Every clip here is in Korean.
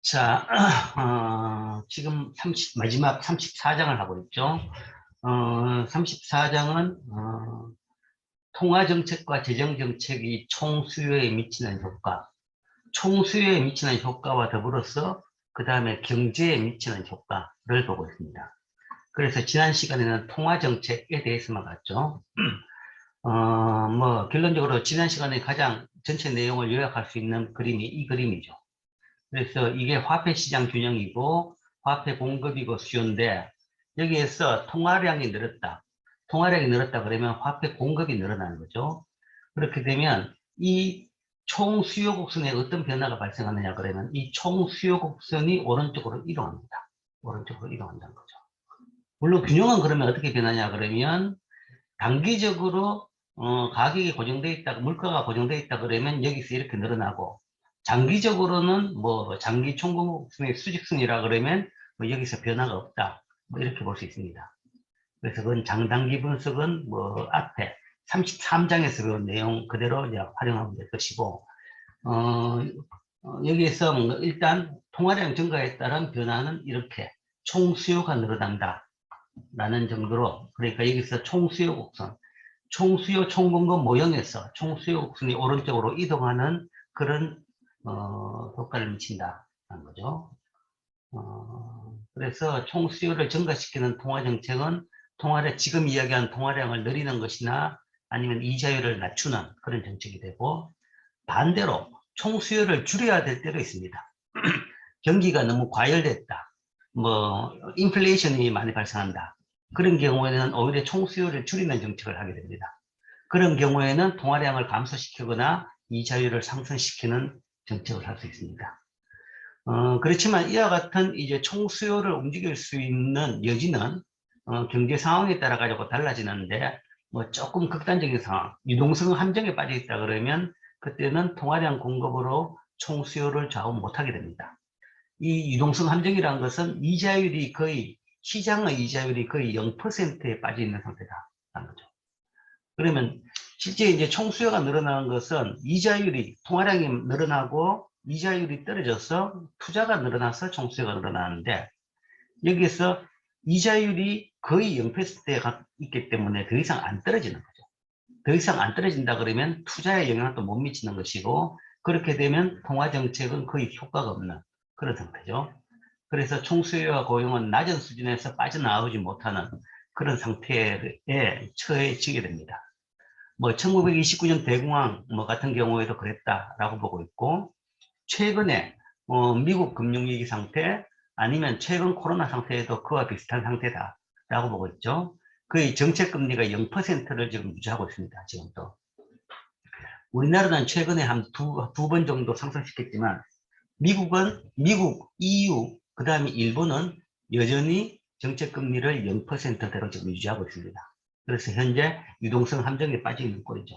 자, 지금 마지막 34장을 하고 있죠. 34장은, 통화정책과 재정정책이 총수요에 미치는 효과, 총수요에 미치는 효과와 더불어서 그 다음에 경제에 미치는 효과를 보고 있습니다. 그래서 지난 시간에는 통화정책에 대해서만 봤죠. 결론적으로 지난 시간에 가장 전체 내용을 요약할 수 있는 그림이 이 그림이죠. 그래서 이게 화폐시장 균형이고 화폐 공급이고 수요인데 여기에서 통화량이 늘었다. 통화량이 늘었다 그러면 화폐 공급이 늘어나는 거죠. 그렇게 되면 이 총수요 곡선에 어떤 변화가 발생하느냐 그러면 이 총수요 곡선이 오른쪽으로 이동합니다. 오른쪽으로 이동한다는 거죠. 물론 균형은 그러면 어떻게 변하냐 그러면 단기적으로 가격이 고정되어 있다, 물가가 고정되어 있다 그러면 여기서 이렇게 늘어나고 장기적으로는 뭐 장기 총금의 수직선이라 그러면 뭐 여기서 변화가 없다. 뭐 이렇게 볼 수 있습니다. 그래서 그건 장단기 분석은 뭐 앞에 33장에서 그 내용 그대로 이제 활용하면 될 것이고, 여기에서 뭔가 일단 통화량 증가에 따른 변화는 이렇게 총수요가 늘어난다. 라는 정도로, 그러니까 여기서 총수요 곡선, 총수요 총공급 모형에서 총수요 곡선이 오른쪽으로 이동하는 그런 효과를 미친다는 거죠. 그래서 총수요를 증가시키는 통화정책은 지금 이야기한 통화량을 늘리는 것이나 아니면 이자율을 낮추는 그런 정책이 되고, 반대로 총수요를 줄여야 될 때도 있습니다. 경기가 너무 과열됐다. 인플레이션이 많이 발생한다. 그런 경우에는 오히려 총수요를 줄이는 정책을 하게 됩니다. 그런 경우에는 통화량을 감소시키거나 이자율을 상승시키는 정책을 할 수 있습니다. 그렇지만 이와 같은 이제 총수요를 움직일 수 있는 여지는 경제 상황에 따라 가지고 달라지는데, 뭐 조금 극단적인 상황, 유동성 함정에 빠져 있다 그러면 그때는 통화량 공급으로 총수요를 좌우 못하게 됩니다. 이 유동성 함정이라는 것은 시장의 이자율이 거의 0%에 빠져 있는 상태다라는 거죠. 그러면 실제 이제 총수요가 늘어나는 것은 통화량이 늘어나고 이자율이 떨어져서 투자가 늘어나서 총수요가 늘어나는데, 여기서 이자율이 거의 0%에 있기 때문에 더 이상 안 떨어지는 거죠. 더 이상 안 떨어진다 그러면 투자에 영향도 못 미치는 것이고, 그렇게 되면 통화정책은 거의 효과가 없는 그런 상태죠. 그래서 총수요와 고용은 낮은 수준에서 빠져나오지 못하는 그런 상태에 처해지게 됩니다. 1929년 대공황 같은 경우에도 그랬다라고 보고 있고, 최근에 미국 금융위기 상태 아니면 최근 코로나 상태에도 그와 비슷한 상태다라고 보고 있죠. 거의 정책금리가 0%를 지금 유지하고 있습니다. 지금도. 우리나라는 최근에 한 두 번 정도 상승시켰지만 미국, EU, 그 다음에 일본은 여전히 정책금리를 0%대로 지금 유지하고 있습니다. 그래서 현재 유동성 함정에 빠져 있는 꼴이죠.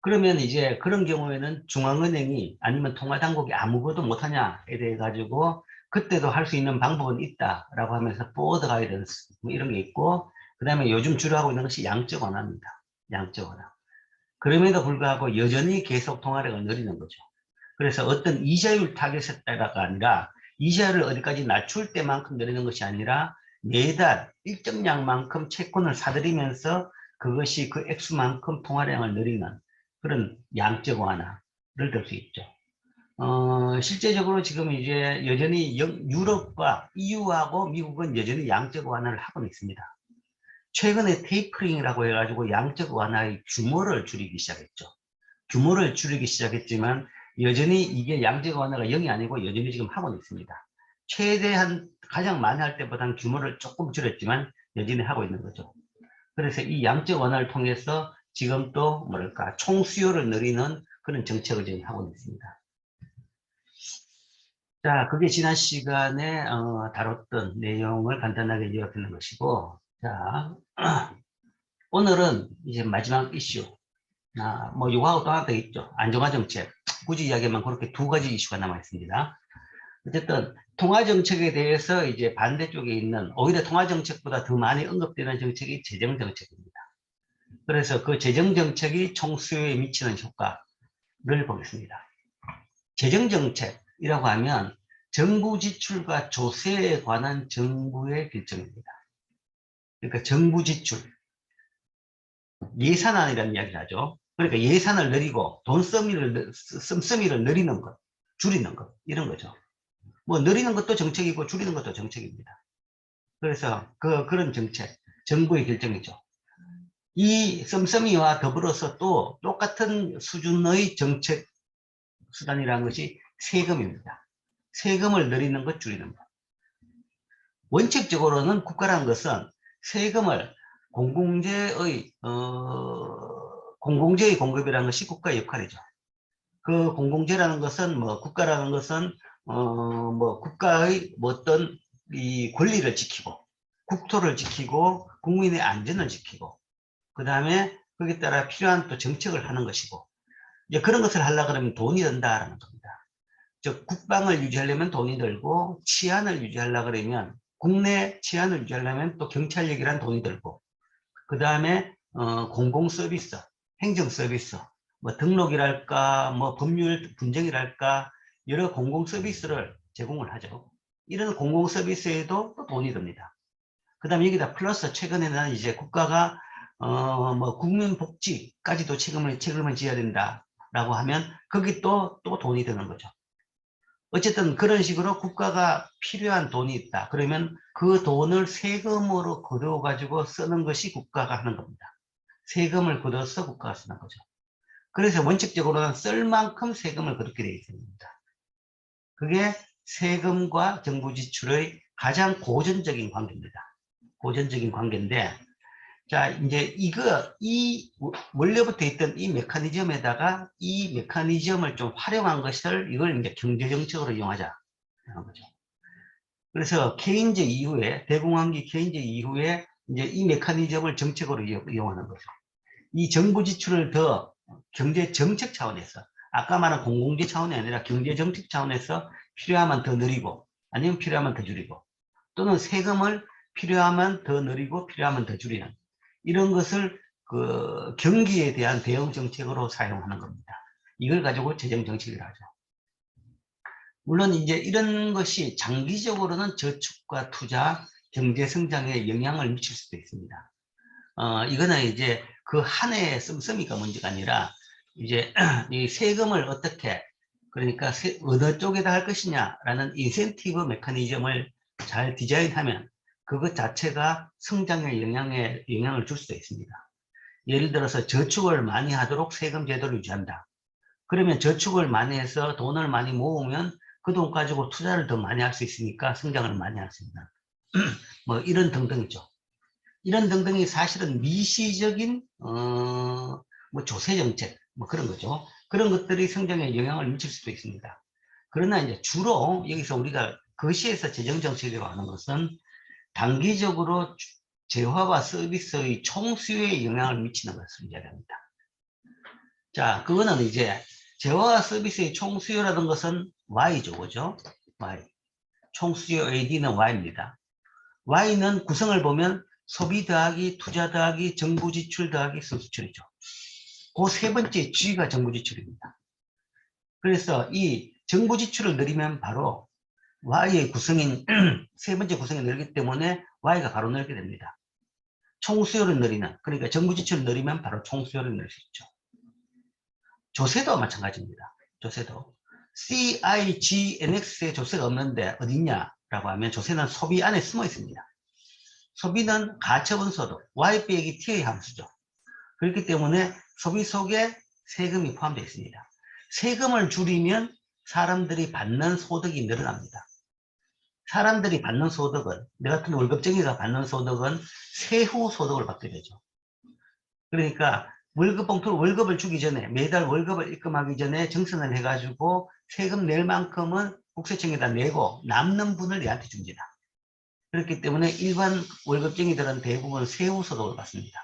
그러면 이제 그런 경우에는 중앙은행이 아니면 통화당국이 아무것도 못하냐에 대해 가지고 그때도 할 수 있는 방법은 있다라고 하면서 보드 가이던스 이런 게 있고, 그 다음에 요즘 주로 하고 있는 것이 양적 완화입니다. 양적 완화. 그럼에도 불구하고 여전히 계속 통화량을 늘리는 거죠. 그래서 어떤 이자율 타겟에 따라가 아니라 이자율을 어디까지 낮출 때만큼 늘리는 것이 아니라 매달 일정량만큼 채권을 사들이면서 그것이 그 액수만큼 통화량을 늘리는 그런 양적 완화를 들 수 있죠. 실제적으로 지금 이제 여전히 유럽과 EU하고 미국은 여전히 양적 완화를 하고 있습니다. 최근에 테이퍼링이라고 해가지고 양적 완화의 규모를 줄이기 시작했죠. 규모를 줄이기 시작했지만 여전히 이게 양적 완화가 0이 아니고 여전히 지금 하고 있습니다. 최대한 가장 많이 할 때보다는 규모를 조금 줄였지만 여전히 하고 있는 거죠. 그래서 이 양적 완화를 통해서 지금 또 총수요를 늘리는 그런 정책을 지금 하고 있습니다. 자, 그게 지난 시간에 다뤘던 내용을 간단하게 요약하는 것이고, 자, 오늘은 이제 마지막 이슈. 요거하고 또 하나 더 있죠. 안정화 정책. 굳이 이야기하면 그렇게 두 가지 이슈가 남아 있습니다. 어쨌든 통화정책에 대해서 이제 반대쪽에 있는, 오히려 통화정책보다 더 많이 언급되는 정책이 재정정책입니다. 그래서 그 재정정책이 총수요에 미치는 효과를 보겠습니다. 재정정책이라고 하면 정부 지출과 조세에 관한 정부의 결정입니다. 그러니까 정부 지출, 예산안이라는 이야기를 하죠. 그러니까 예산을 늘리고 돈 씀씀이를 늘리는 것, 줄이는 것, 이런 거죠. 뭐 늘리는 것도 정책이고 줄이는 것도 정책입니다. 그래서 그런 정책, 정부의 결정이죠. 이 씀씀이와 더불어서 또 똑같은 수준의 정책 수단이라는 것이 세금입니다. 세금을 늘리는 것, 줄이는 것. 원칙적으로는 국가라는 것은 세금을 공공재의 공급이라는 것이 국가의 역할이죠. 그 공공재라는 것은 뭐 국가라는 것은 뭐 국가의 뭐 어떤 이 권리를 지키고 국토를 지키고 국민의 안전을 지키고 그 다음에 거기에 따라 필요한 또 정책을 하는 것이고 이제 그런 것을 하려고 그러면 돈이 든다라는 겁니다. 즉 국방을 유지하려면 돈이 들고 치안을 유지하려고 그러면 국내 치안을 유지하려면 또 경찰력이란 돈이 들고 그 다음에 공공 서비스, 행정 서비스, 뭐 등록이랄까, 뭐 법률 분쟁이랄까 여러 공공 서비스를 제공을 하죠. 이런 공공 서비스에도 또 돈이 듭니다. 그 다음에 여기다 플러스 최근에는 이제 국가가 뭐 국민 복지까지도 책임을 지어야 된다라고 하면 거기 또 돈이 드는 거죠. 어쨌든 그런 식으로 국가가 필요한 돈이 있다. 그러면 그 돈을 세금으로 걷어 가지고 쓰는 것이 국가가 하는 겁니다. 세금을 걷어서 국가가 쓰는 거죠. 그래서 원칙적으로는 쓸 만큼 세금을 걷게 되어 있습니다. 그게 세금과 정부 지출의 가장 고전적인 관계입니다. 고전적인 관계인데, 자, 이제 이 원래부터 있던 이 메커니즘에다가 이 메커니즘을 좀 활용한 것을 이걸 이제 경제정책으로 이용하자. 하는 거죠. 그래서 케인즈 이후에, 대공황기 케인즈 이후에 이제 이 메커니즘을 정책으로 이용하는 거죠. 이 정부 지출을 더 경제정책 차원에서, 아까 말한 공공재 차원이 아니라 경제정책 차원에서 필요하면 더 늘리고, 아니면 필요하면 더 줄이고, 또는 세금을 필요하면 더 늘리고, 필요하면 더 줄이는, 이런 것을 그 경기에 대한 대응 정책으로 사용하는 겁니다. 이걸 가지고 재정 정책이라 하죠. 물론 이제 이런 것이 장기적으로는 저축과 투자, 경제 성장에 영향을 미칠 수도 있습니다. 이거는 이제 그 한 해의 씀씀이가 문제가 아니라 이제 이 세금을 어떻게 그러니까 어느 쪽에다 할 것이냐라는 인센티브 메커니즘을 잘 디자인하면 그것 자체가 성장에 영향을 줄 수도 있습니다. 예를 들어서 저축을 많이 하도록 세금 제도를 유지한다. 그러면 저축을 많이 해서 돈을 많이 모으면 그 돈 가지고 투자를 더 많이 할 수 있으니까 성장을 많이 할 수 있다. 뭐 이런 등등이죠. 이런 등등이 사실은 미시적인 뭐 조세 정책 뭐 그런 거죠. 그런 것들이 성장에 영향을 미칠 수도 있습니다. 그러나 이제 주로 여기서 우리가 거시에서 재정 정책이라고 하는 것은 단기적으로 재화와 서비스의 총수요에 영향을 미치는 것을 이야기합니다. 자, 그거는 이제 재화와 서비스의 총수요라는 것은 Y죠, 그죠? Y. 총수요 AD는 Y입니다. Y는 구성을 보면 소비 더하기 투자 더하기 정부 지출 더하기 수수출이죠. 그 세 번째 G가 정부 지출입니다. 그래서 이 정부 지출을 늘리면 바로 Y의 구성인 세 번째 구성이 늘기 때문에 Y가 바로 늘게 됩니다. 총수요를 늘리는, 그러니까 정부 지출을 늘리면 바로 총수요를 늘릴 수 있죠. 조세도 마찬가지입니다. 조세도. CIGNX의 조세가 없는데 어딨냐라고 하면 조세는 소비 안에 숨어 있습니다. 소비는 가처분 소득, Y 빼기 T의 함수죠. 그렇기 때문에 소비 속에 세금이 포함되어 있습니다. 세금을 줄이면 사람들이 받는 소득이 늘어납니다. 사람들이 받는 소득은, 내 같은 월급쟁이가 받는 소득은 세후 소득을 받게 되죠. 그러니까 월급을 주기 전에, 매달 월급을 입금하기 전에 정산을 해가지고 세금 낼 만큼은 국세청에다 내고 남는 분을 얘한테 줍니다. 그렇기 때문에 일반 월급쟁이들은 대부분 세후소득을 받습니다.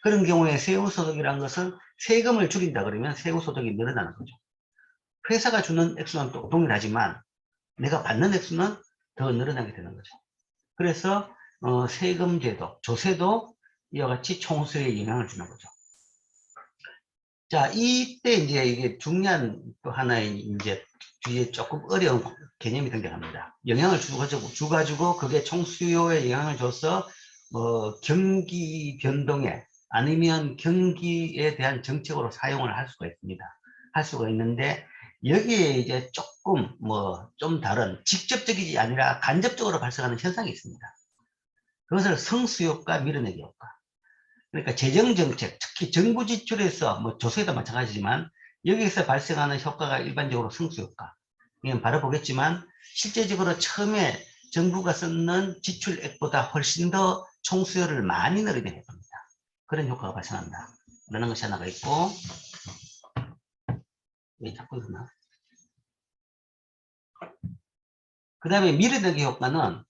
그런 경우에 세후소득이라는 것은 세금을 줄인다 그러면 세후소득이 늘어나는 거죠. 회사가 주는 액수는 또 동일하지만 내가 받는 액수는 더 늘어나게 되는 거죠. 그래서 세금제도, 조세도 이와 같이 총수에 영향을 주는 거죠. 자, 이때 이제 이게 중요한 또 하나의 이제 주위에 조금 어려운 개념이 등장합니다. 영향을 주가지고 그게 총수요에 영향을 줘서 경기 변동에 아니면 경기에 대한 정책으로 사용을 할 수가 있습니다. 할 수가 있는데 여기에 이제 조금 좀 다른 직접적이지 아니라 간접적으로 발생하는 현상이 있습니다. 그것을 성수효과, 밀어내기 효과. 그러니까 재정정책, 특히 정부 지출에서 조세도 마찬가지지만 여기서 발생하는 효과가 일반적으로 성수효과. 이건 바로 보겠지만 실제적으로 처음에 정부가 쓰는 지출액보다 훨씬 더 총수요를 많이 늘리게 됩니다. 그런 효과가 발생한다. 라는 것이 하나가 있고, 왜 자꾸 이러나? 그 다음에 밀어내기 효과는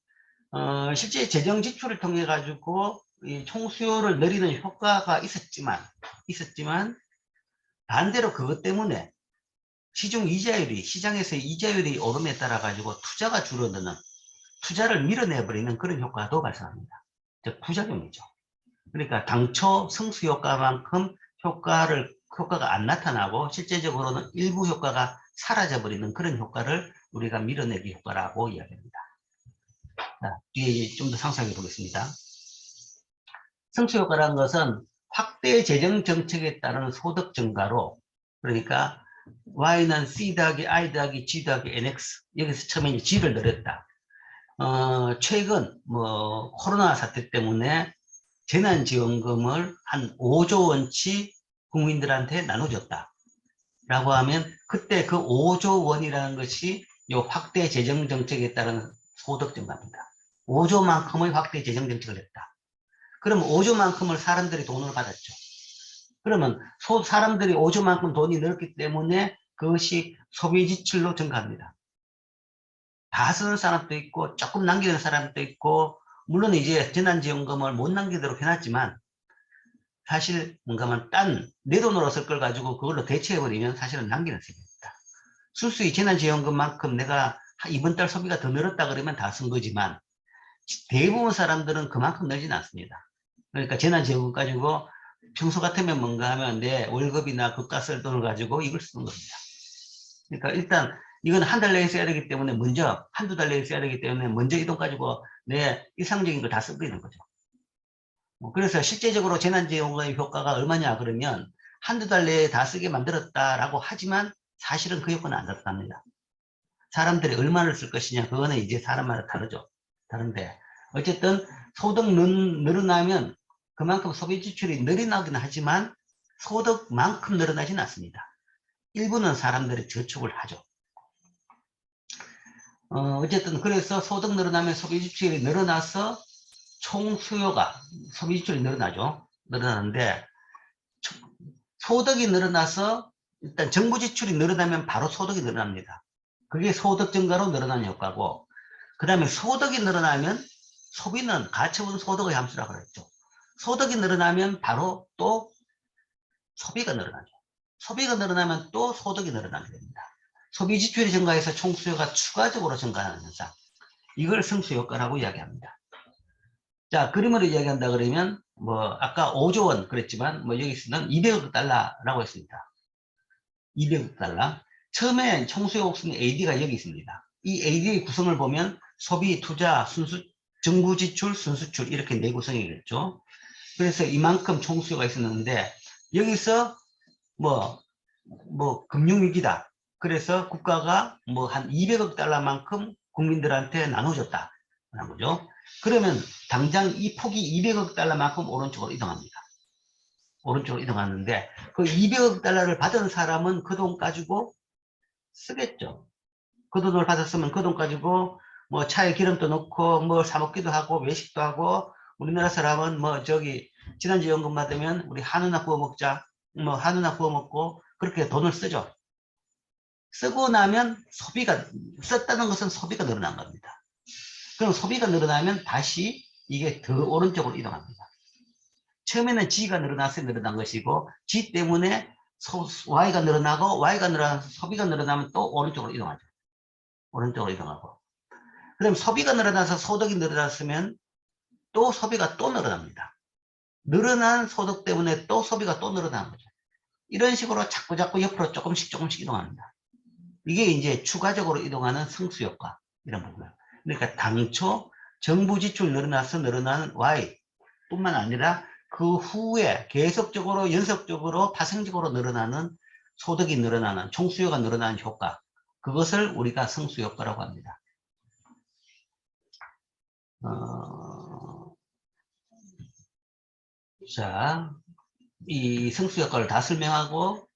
실제 재정 지출을 통해 가지고 이 총수요를 늘리는 효과가 있었지만 반대로 그것 때문에 시장에서의 이자율이 오름에 따라 가지고 투자가 줄어드는, 투자를 밀어내버리는 그런 효과도 발생합니다. 즉 부작용이죠. 그러니까 당초 성수효과만큼 효과가 안 나타나고 실제적으로는 일부 효과가 사라져버리는 그런 효과를 우리가 밀어내기 효과라고 이야기합니다. 자, 뒤에 좀 더 상세하게 보겠습니다. 성수효과라는 것은 확대 재정 정책에 따른 소득 증가로, 그러니까 Y는 C 더하기 I 더하기 G 더하기 NX, 여기서 처음에 G를 늘렸다. 최근 코로나 사태 때문에 재난지원금을 한 5조 원치 국민들한테 나눠줬다 라고 하면 그때 그 5조 원이라는 것이 이 확대 재정 정책에 따른 소득 증가입니다. 5조만큼의 확대 재정 정책을 했다. 그러면 5조만큼을 사람들이 돈을 받았죠. 그러면 사람들이 5조만큼 돈이 늘었기 때문에 그것이 소비 지출로 증가합니다. 다 쓰는 사람도 있고 조금 남기는 사람도 있고, 물론 이제 재난지원금을 못 남기도록 해놨지만 사실 뭔가만 내 돈으로 쓸 걸 가지고 그걸로 대체해버리면 사실은 남기는 셈입니다. 수수이 재난지원금만큼 내가 이번 달 소비가 더 늘었다 그러면 다 쓴 거지만 대부분 사람들은 그만큼 늘지는 않습니다. 그러니까 재난지원금 가지고 평소 같으면 뭔가 하면 내 월급이나 국가 쓸 돈을 가지고 이걸 쓰는 겁니다. 그러니까 일단 이건 한 달 내에 써야 되기 때문에 한두 달 내에 써야 되기 때문에 먼저 이 돈 가지고 내 일상적인 걸 다 쓰고 있는 거죠. 그래서 실제적으로 재난지원금의 효과가 얼마냐 그러면 한두 달 내에 다 쓰게 만들었다라고 하지만 사실은 그 효과는 안 나타납니다. 사람들이 얼마를 쓸 것이냐, 그거는 이제 사람마다 다르죠. 다른데 어쨌든 소득 늘어나면 그만큼 소비 지출이 늘어나긴 하지만 소득만큼 늘어나지는 않습니다. 일부는 사람들이 저축을 하죠. 어쨌든 그래서 소득 늘어나면 소비 지출이 늘어나서 총수요가, 소비 지출이 늘어나는데 소득이 늘어나서 일단 정부 지출이 늘어나면 바로 소득이 늘어납니다. 그게 소득 증가로 늘어나는 효과고, 그 다음에 소득이 늘어나면 소비는 가처분 소득의 함수라고 그랬죠. 소득이 늘어나면 바로 또 소비가 늘어나죠. 소비가 늘어나면 또 소득이 늘어나게 됩니다. 소비 지출이 증가해서 총수요가 추가적으로 증가하는 현상, 이걸 성수효과라고 이야기합니다. 자, 그림으로 이야기한다 그러면 아까 5조 원 그랬지만 여기서는 200억 달러라고 했습니다. 200억 달러. 처음에 총수요 옥순 AD가 여기 있습니다. 이 AD의 구성을 보면 소비, 투자, 정부 지출, 순수출 이렇게 네 구성이겠죠. 그래서 이만큼 총수요가 있었는데 여기서 금융위기다. 그래서 국가가 한 200억 달러만큼 국민들한테 나눠줬다. 라는 거죠. 그러면 당장 이 폭이 200억 달러만큼 오른쪽으로 이동합니다. 오른쪽으로 이동하는데 그 200억 달러를 받은 사람은 그 돈 가지고 쓰겠죠. 그 돈을 받았으면 그 돈 가지고 차에 기름도 넣고 뭘 사 먹기도 하고 외식도 하고, 우리나라 사람은 지난주연금 받으면 우리 한우나 구워 먹자, 한우나 구워 먹고 그렇게 돈을 쓰죠. 쓰고 나면 썼다는 것은 소비가 늘어난 겁니다. 그럼 소비가 늘어나면 다시 이게 더 오른쪽으로 이동합니다. 처음에는 G가 늘어나서 늘어난 것이고, G 때문에 Y가 늘어나고, Y가 늘어나서 소비가 늘어나면 또 오른쪽으로 이동하죠. 오른쪽으로 이동하고. 그럼 소비가 늘어나서 소득이 늘어났으면 또 소비가 또 늘어납니다. 늘어난 소득 때문에 또 소비가 또 늘어나는 거죠. 이런 식으로 자꾸 옆으로 조금씩 이동합니다. 이게 이제 추가적으로 이동하는 승수효과 이런 부분. 그러니까 당초 정부 지출 늘어나서 늘어나는 Y 뿐만 아니라 그 후에 계속적으로 연속적으로 파생적으로 늘어나는 소득이 늘어나는 총수요가 늘어나는 효과, 그것을 우리가 승수효과라고 합니다. 자, 이 승수효과를 다 설명하고,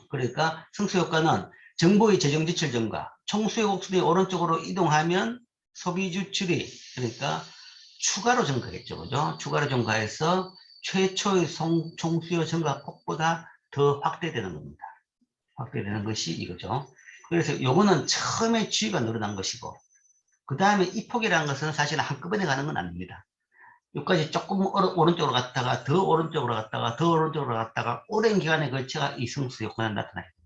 그러니까 승수효과는 정부의 재정지출 증가, 총수요 곡선이 오른쪽으로 이동하면 소비지출이, 그러니까 추가로 증가했죠. 그죠? 추가로 증가해서 최초의 총수요 증가 폭보다 더 확대되는 겁니다. 확대되는 것이 이거죠. 그래서 요거는 처음에 주의가 늘어난 것이고, 그 다음에 이 폭이라는 것은 사실 한꺼번에 가는 건 아닙니다. 여기까지 조금 오른쪽으로 갔다가 더 오른쪽으로 갔다가 더 오른쪽으로 갔다가 오랜 기간에 걸쳐 이 승수 효과가 나타나게 됩니다.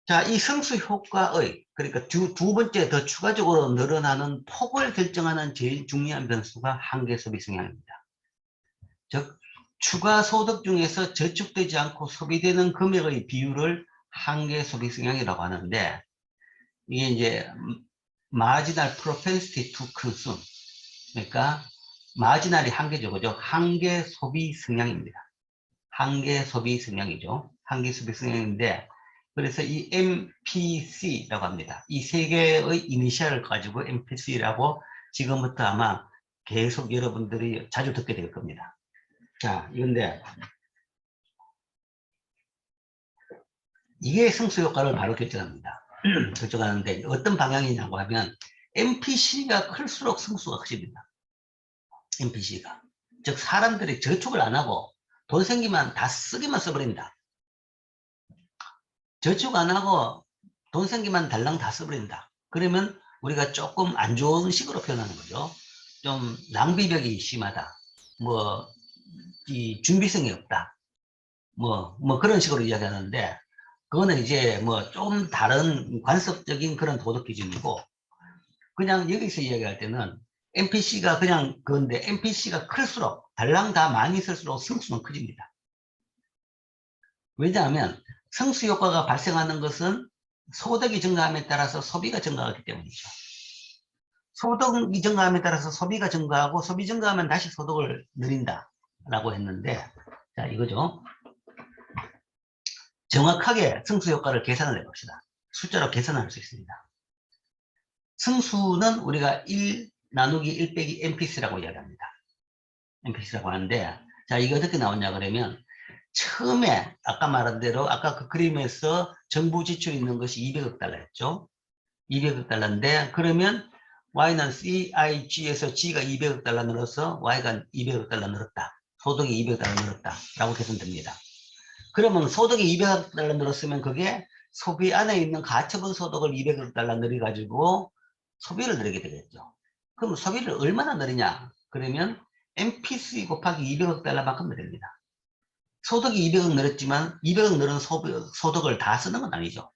자, 이 승수 효과의, 그러니까 두 번째 더 추가적으로 늘어나는 폭을 결정하는 제일 중요한 변수가 한계 소비 성향입니다. 즉, 추가 소득 중에서 저축되지 않고 소비되는 금액의 비율을 한계 소비 성향이라고 하는데, 이게 이제 marginal propensity to consume, 그러니까 마지날이 한계죠. 그죠? 한계 소비 성향입니다. 한계 소비 성향이죠. 한계 소비 성향인데, 그래서 이 MPC라고 합니다. 이 세 개의 이니셜을 가지고 MPC라고 지금부터 아마 계속 여러분들이 자주 듣게 될 겁니다. 자, 이건데 이게 승수 효과를 바로 결정합니다. 결정하는데 어떤 방향이냐고 하면 MPC가 클수록 승수가 커집니다. MPC가. 즉 사람들이 저축을 안 하고 돈 생기면 다 쓰기만 써버린다. 저축 안 하고 돈 생기면 달랑 다 써버린다. 그러면 우리가 조금 안 좋은 식으로 표현하는 거죠. 좀 낭비벽이 심하다. 뭐, 이 준비성이 없다. 뭐 그런 식으로 이야기하는데, 그거는 이제 뭐 좀 다른 관습적인 그런 도덕 기준이고, 그냥 여기서 이야기할 때는 NPC가 그냥 그건데, NPC가 클수록 달랑 다 많이 쓸수록 승수는 커집니다. 왜냐하면 승수 효과가 발생하는 것은 소득이 증가함에 따라서 소비가 증가하기 때문이죠. 소득이 증가함에 따라서 소비가 증가하고, 소비 증가하면 다시 소득을 늘린다 라고 했는데, 자 이거죠. 정확하게 승수 효과를 계산을 해봅시다. 숫자로 계산할 수 있습니다. 승수는 우리가 1 나누기 1 빼기 NPC라고 이야기합니다. NPC라고 하는데, 자 이게 어떻게 나오냐 그러면, 처음에 아까 말한 대로 아까 그 그림에서 정부 지출이 있는 것이 200억 달러였죠. 200억 달러인데, 그러면 Y는 CIG에서 G가 200억 달러 늘어서 Y가 200억 달러 늘었다. 소득이 200억 달러 늘었다. 라고 계산됩니다. 그러면 소득이 200억 달러 늘었으면 그게 소비 안에 있는 가처분 소득을 200억 달러 늘려가지고 소비를 늘리게 되겠죠. 그럼 소비를 얼마나 늘리냐? 그러면 MPC 곱하기 200억 달러만큼 늘립니다. 소득이 200억 늘었지만 200억 늘은 소득을 다 쓰는 건 아니죠.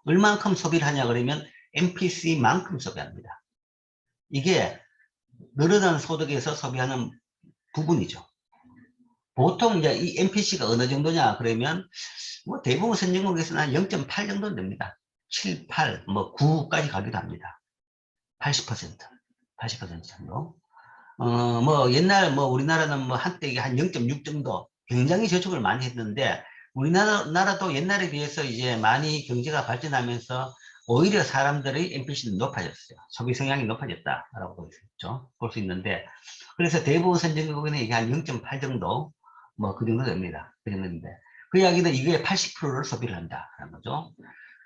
얼만큼 소비를 하냐 그러면 MPC만큼 소비합니다. 이게 늘어난 소득에서 소비하는 부분이죠. 보통 이제 이 MPC가 어느 정도냐 그러면 뭐 대부분 선진국에서는 한 0.8 정도는 됩니다. 7, 8, 뭐 9까지 가기도 합니다. 80%, 80% 정도. 뭐 옛날 뭐 우리나라는 뭐 한때 이게 한 0.6 정도 굉장히 저축을 많이 했는데, 우리나라도 옛날에 비해서 이제 많이 경제가 발전하면서 오히려 사람들의 MPC는 높아졌어요. 소비 성향이 높아졌다라고 볼 수 있는데, 그래서 대부분 선진국에는 이게 한 0.8 정도, 뭐 그 정도 됩니다. 그 정도인데, 그 이야기는 이게 80%를 소비를 한다라는 거죠.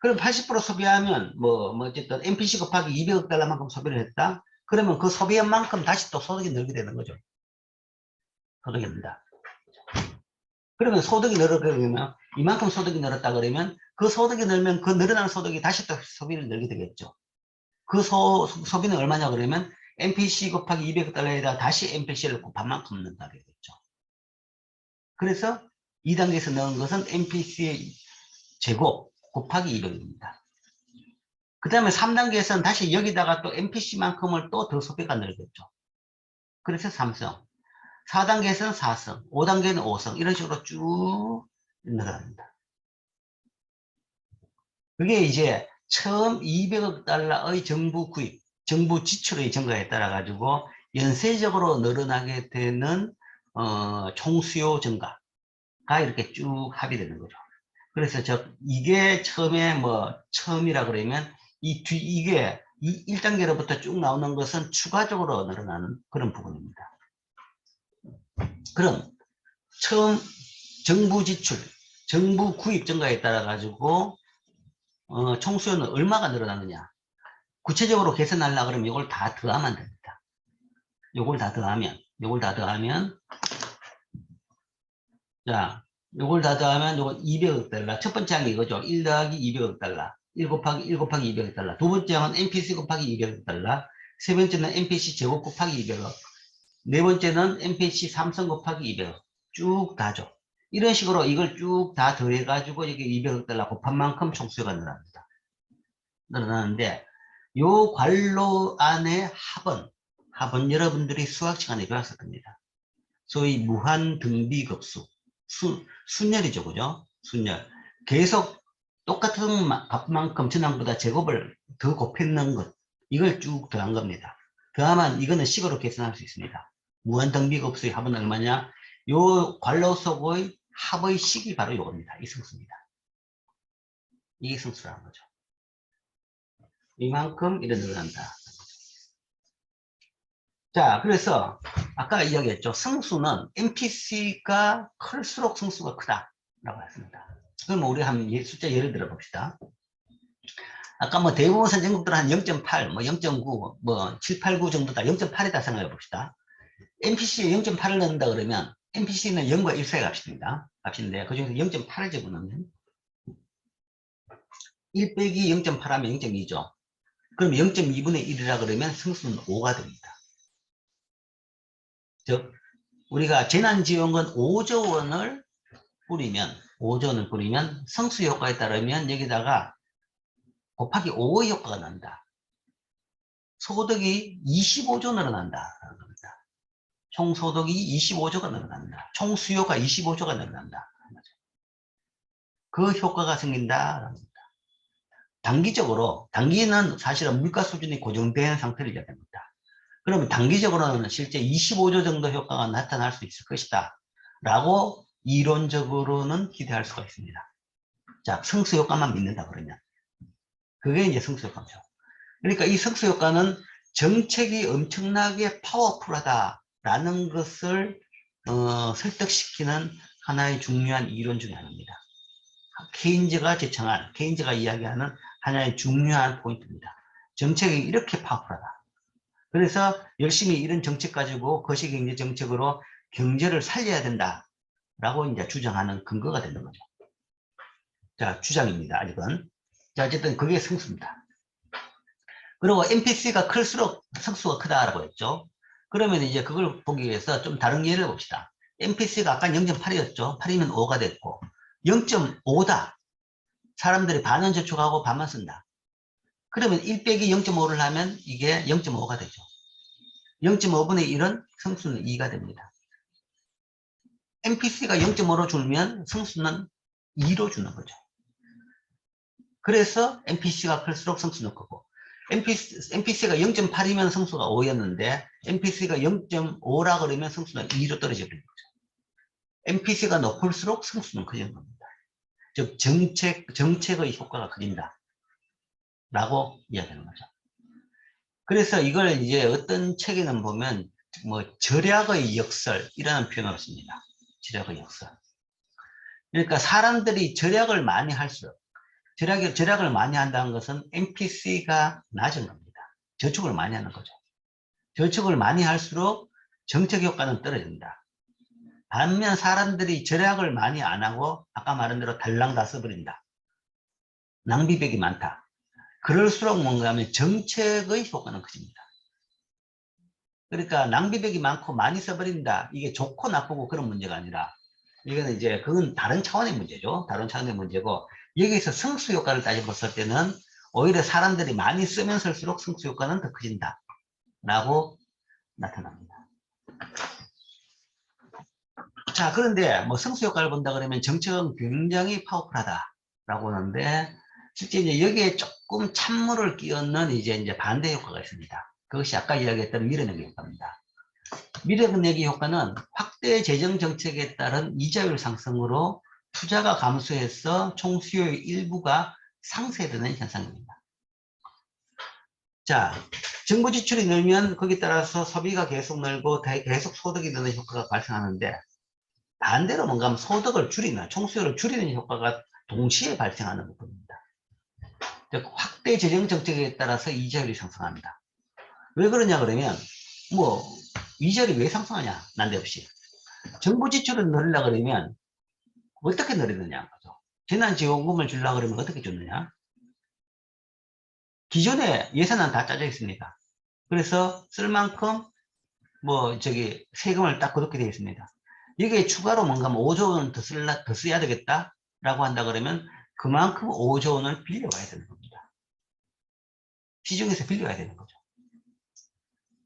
그럼 80% 소비하면 뭐 어쨌든 MPC 곱하기 200억 달러만큼 소비를 했다. 그러면 그 소비한 만큼 다시 또 소득이 늘게 되는 거죠. 소득이 는다. 그러면 소득이 늘어가면 이만큼 소득이 늘었다 그러면 그 소득이 늘면 그 늘어난 소득이 다시 또 소비를 늘게 되겠죠. 그 소비는 얼마냐 그러면 MPC 곱하기 200억 달러에다 다시 MPC를 곱한 만큼 넣는다 그랬죠. 그래서 2단계에서 넣은 것은 MPC의 제곱 곱하기 200입니다. 그 다음에 3단계에서는 다시 여기다가 또 MPC만큼을 또 더 소비가 늘겠죠. 그래서 3성. 4단계에서는 4성, 5단계는 5성, 이런 식으로 쭉 늘어납니다. 그게 이제 처음 200억 달러의 정부 구입, 정부 지출의 증가에 따라 가지고 연쇄적으로 늘어나게 되는 총수요 증가가 이렇게 쭉 합의되는 거죠. 그래서 이게 처음에 처음이라 그러면 이게 1단계로부터 쭉 나오는 것은 추가적으로 늘어나는 그런 부분입니다. 그럼 처음 정부 지출, 정부 구입 증가에 따라 가지고 총수요는 얼마가 늘어나느냐? 구체적으로 계산하려고 그러면 이걸 다 더하면 됩니다. 요걸 다 더하면 자, 요걸 다 더하면 요거 200억 달러. 첫 번째 항이 이거죠. 1 더하기 200억 달러. 1 곱하기 1 곱하기 200억 달러. 두 번째 항은 MPC 곱하기 200억 달러. 세 번째는 MPC 제곱 곱하기 200억. 네 번째는 MPC 삼성 곱하기 200억. 쭉 다죠. 이런 식으로 이걸 쭉 다 더해가지고 이게 200억 달러 곱한 만큼 총수요가 늘어나는데, 요 관로 안의 합은 여러분들이 수학 시간에 배웠을 겁니다. 소위 무한 등비급수. 순열이죠, 그죠? 순열. 계속 똑같은 값만큼 전항보다 제곱을 더 곱했는 것. 이걸 쭉 더한 겁니다. 더하면 이거는 식으로 계산할 수 있습니다. 무한 등비급수의 합은 얼마냐? 요 관로 속의 합의 식이 바로 요겁니다. 이 성수입니다. 이게 성수라는 거죠. 이만큼 이래 늘어난다. 자, 그래서 아까 이야기했죠. 성수는 MPC가 클수록 성수가 크다라고 했습니다. 그럼 우리 한 숫자 예를 들어 봅시다. 아까 대부분 선진국들은 한 0.8, 0.9, 7, 8, 9 정도다. 0.8이다 생각해 봅시다. MPC에 0.8을 넣는다 그러면 MPC는 0과 1 사이 값인데 그중에서 0.8을 집어넣으면 1 빼기 0.8 하면 0.2죠. 그럼 0.2분의 1이라 그러면 성수는 5가 됩니다. 즉 우리가 재난지원금 5조 원을 뿌리면 성수 효과에 따르면 여기다가 곱하기 5의 효과가 난다. 소득이 25조 늘어난다라는 겁니다. 총 소득이 25조가 늘어난다. 총 수요가 25조가 늘어난다. 그 효과가 생긴다라는 겁니다. 단기는 사실은 물가 수준이 고정된 상태를 이야기합니다. 그러면 단기적으로는 실제 25조 정도 효과가 나타날 수 있을 것이다. 라고 이론적으로는 기대할 수가 있습니다. 자, 성수 효과만 믿는다 그러면. 그게 이제 성수 효과죠. 그러니까 이 성수 효과는 정책이 엄청나게 파워풀하다라는 것을 설득시키는 하나의 중요한 이론 중에 하나입니다. 케인즈가 이야기하는 하나의 중요한 포인트입니다. 정책이 이렇게 파워풀하다. 그래서 열심히 이런 정책 가지고 거시경제 정책으로 경제를 살려야 된다라고 이제 주장하는 근거가 되는 거죠. 자, 주장입니다. 아직은. 자, 어쨌든 그게 성수입니다. 그리고 MPC가 클수록 성수가 크다라고 했죠. 그러면 이제 그걸 보기 위해서 좀 다른 예를 봅시다. MPC가 아까 0.8이었죠. 8이면 5가 됐고 0.5다. 사람들이 반은 저축하고 반만 쓴다. 그러면 1 빼기 0.5를 하면 이게 0.5가 되죠. 0.5분의 1은 성수는 2가 됩니다. MPC가 0.5로 줄면 성수는 2로 주는 거죠. 그래서 MPC가 클수록 성수는 크고 MPC가 0.8이면 성수가 5였는데 MPC가 0.5라 그러면 성수는 2로 떨어져 버리는 거죠. MPC가 높을수록 성수는 커지는 겁니다. 즉 정책의 효과가 커진다 라고 이야기하는 거죠. 그래서 이걸 이제 어떤 책에는 보면 절약의 역설이라는 표현을 씁니다. 절약의 역설. 그러니까 사람들이 절약을 많이 할수록 절약을 많이 한다는 것은 MPC가 낮은 겁니다. 저축을 많이 하는 거죠. 저축을 많이 할수록 정책 효과는 떨어진다. 반면 사람들이 절약을 많이 안 하고 아까 말한 대로 달랑 다 써버린다. 낭비백이 많다. 그럴수록 뭔가 하면 정책의 효과는 커집니다. 그러니까 낭비백이 많고 많이 써버린다. 이게 좋고 나쁘고 그런 문제가 아니라 이거는 이제 그건 다른 차원의 문제죠. 다른 차원의 문제고 여기서 성수 효과를 따져봤을 때는 오히려 사람들이 많이 쓰면 쓸수록 성수 효과는 더 커진다 라고 나타납니다. 자, 그런데 성수 효과를 본다 그러면 정책은 굉장히 파워풀하다 라고 하는데 실제 이제 여기에 조금 찬물을 끼얹는 이제 반대 효과가 있습니다. 그것이 아까 이야기했던 밀어내기 효과입니다. 밀어내기 효과는 확대 재정 정책에 따른 이자율 상승으로 투자가 감소해서 총 수요의 일부가 상쇄되는 현상입니다. 자, 정부 지출이 늘면 거기에 따라서 소비가 계속 늘고 계속 소득이 느는 효과가 발생하는데, 반대로 뭔가 하면 소득을 줄이는, 총수요를 줄이는 효과가 동시에 발생하는 부분입니다. 즉, 확대 재정 정책에 따라서 이자율이 상승합니다. 왜 그러냐 그러면 뭐 이자율이 왜 상승하냐, 난데없이 정부 지출을 늘리려 그러면 어떻게 늘리느냐 거죠. 재난지원금을 주려고 그러면 어떻게 줬느냐, 기존에 예산은 다 짜져 있습니다. 그래서 쓸 만큼 세금을 딱 그렇게 되어 있습니다. 여기에 추가로 뭔가 5조 원 더 써야 되겠다라고 한다 그러면 그만큼 5조 원을 빌려와야 되는 겁니다. 시중에서 빌려와야 되는 거죠.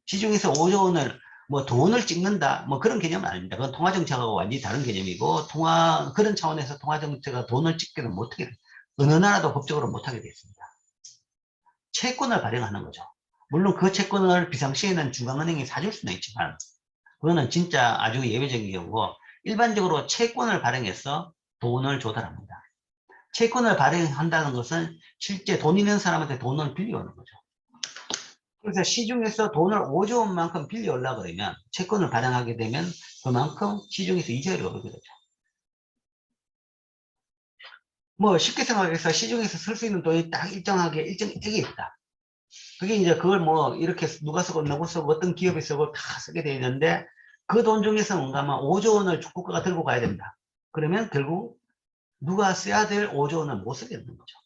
시중에서 5조 원을 돈을 찍는다 그런 개념은 아닙니다. 그건 통화정책하고 완전히 다른 개념이고, 그런 차원에서 통화정책가 돈을 찍기는 못하게, 어느 나라도 법적으로 못하게 되어 있습니다. 채권을 발행하는 거죠. 물론 그 채권을 비상시에는 중앙은행이 사줄 수는 있지만, 그거는 진짜 아주 예외적인 경우고, 일반적으로 채권을 발행해서 돈을 조달합니다. 채권을 발행한다는 것은 실제 돈 있는 사람한테 돈을 빌려오는 거죠. 그래서 시중에서 돈을 5조 원만큼 빌려오려고 그러면 채권을 발행하게 되면 그만큼 시중에서 이자율이 오르게 되죠. 쉽게 생각해서 시중에서 쓸 수 있는 돈이 딱 일정하게 일정액이 있다. 그게 이제 그걸 이렇게 누가 쓰고 누구 쓰고 어떤 기업이 쓰고 다 쓰게 되어 있는데, 그 돈 중에서 뭔가 5조 원을 국가가 들고 가야 된다. 그러면 결국 누가 써야 될 5조 원을 못 쓰게 되는 거죠.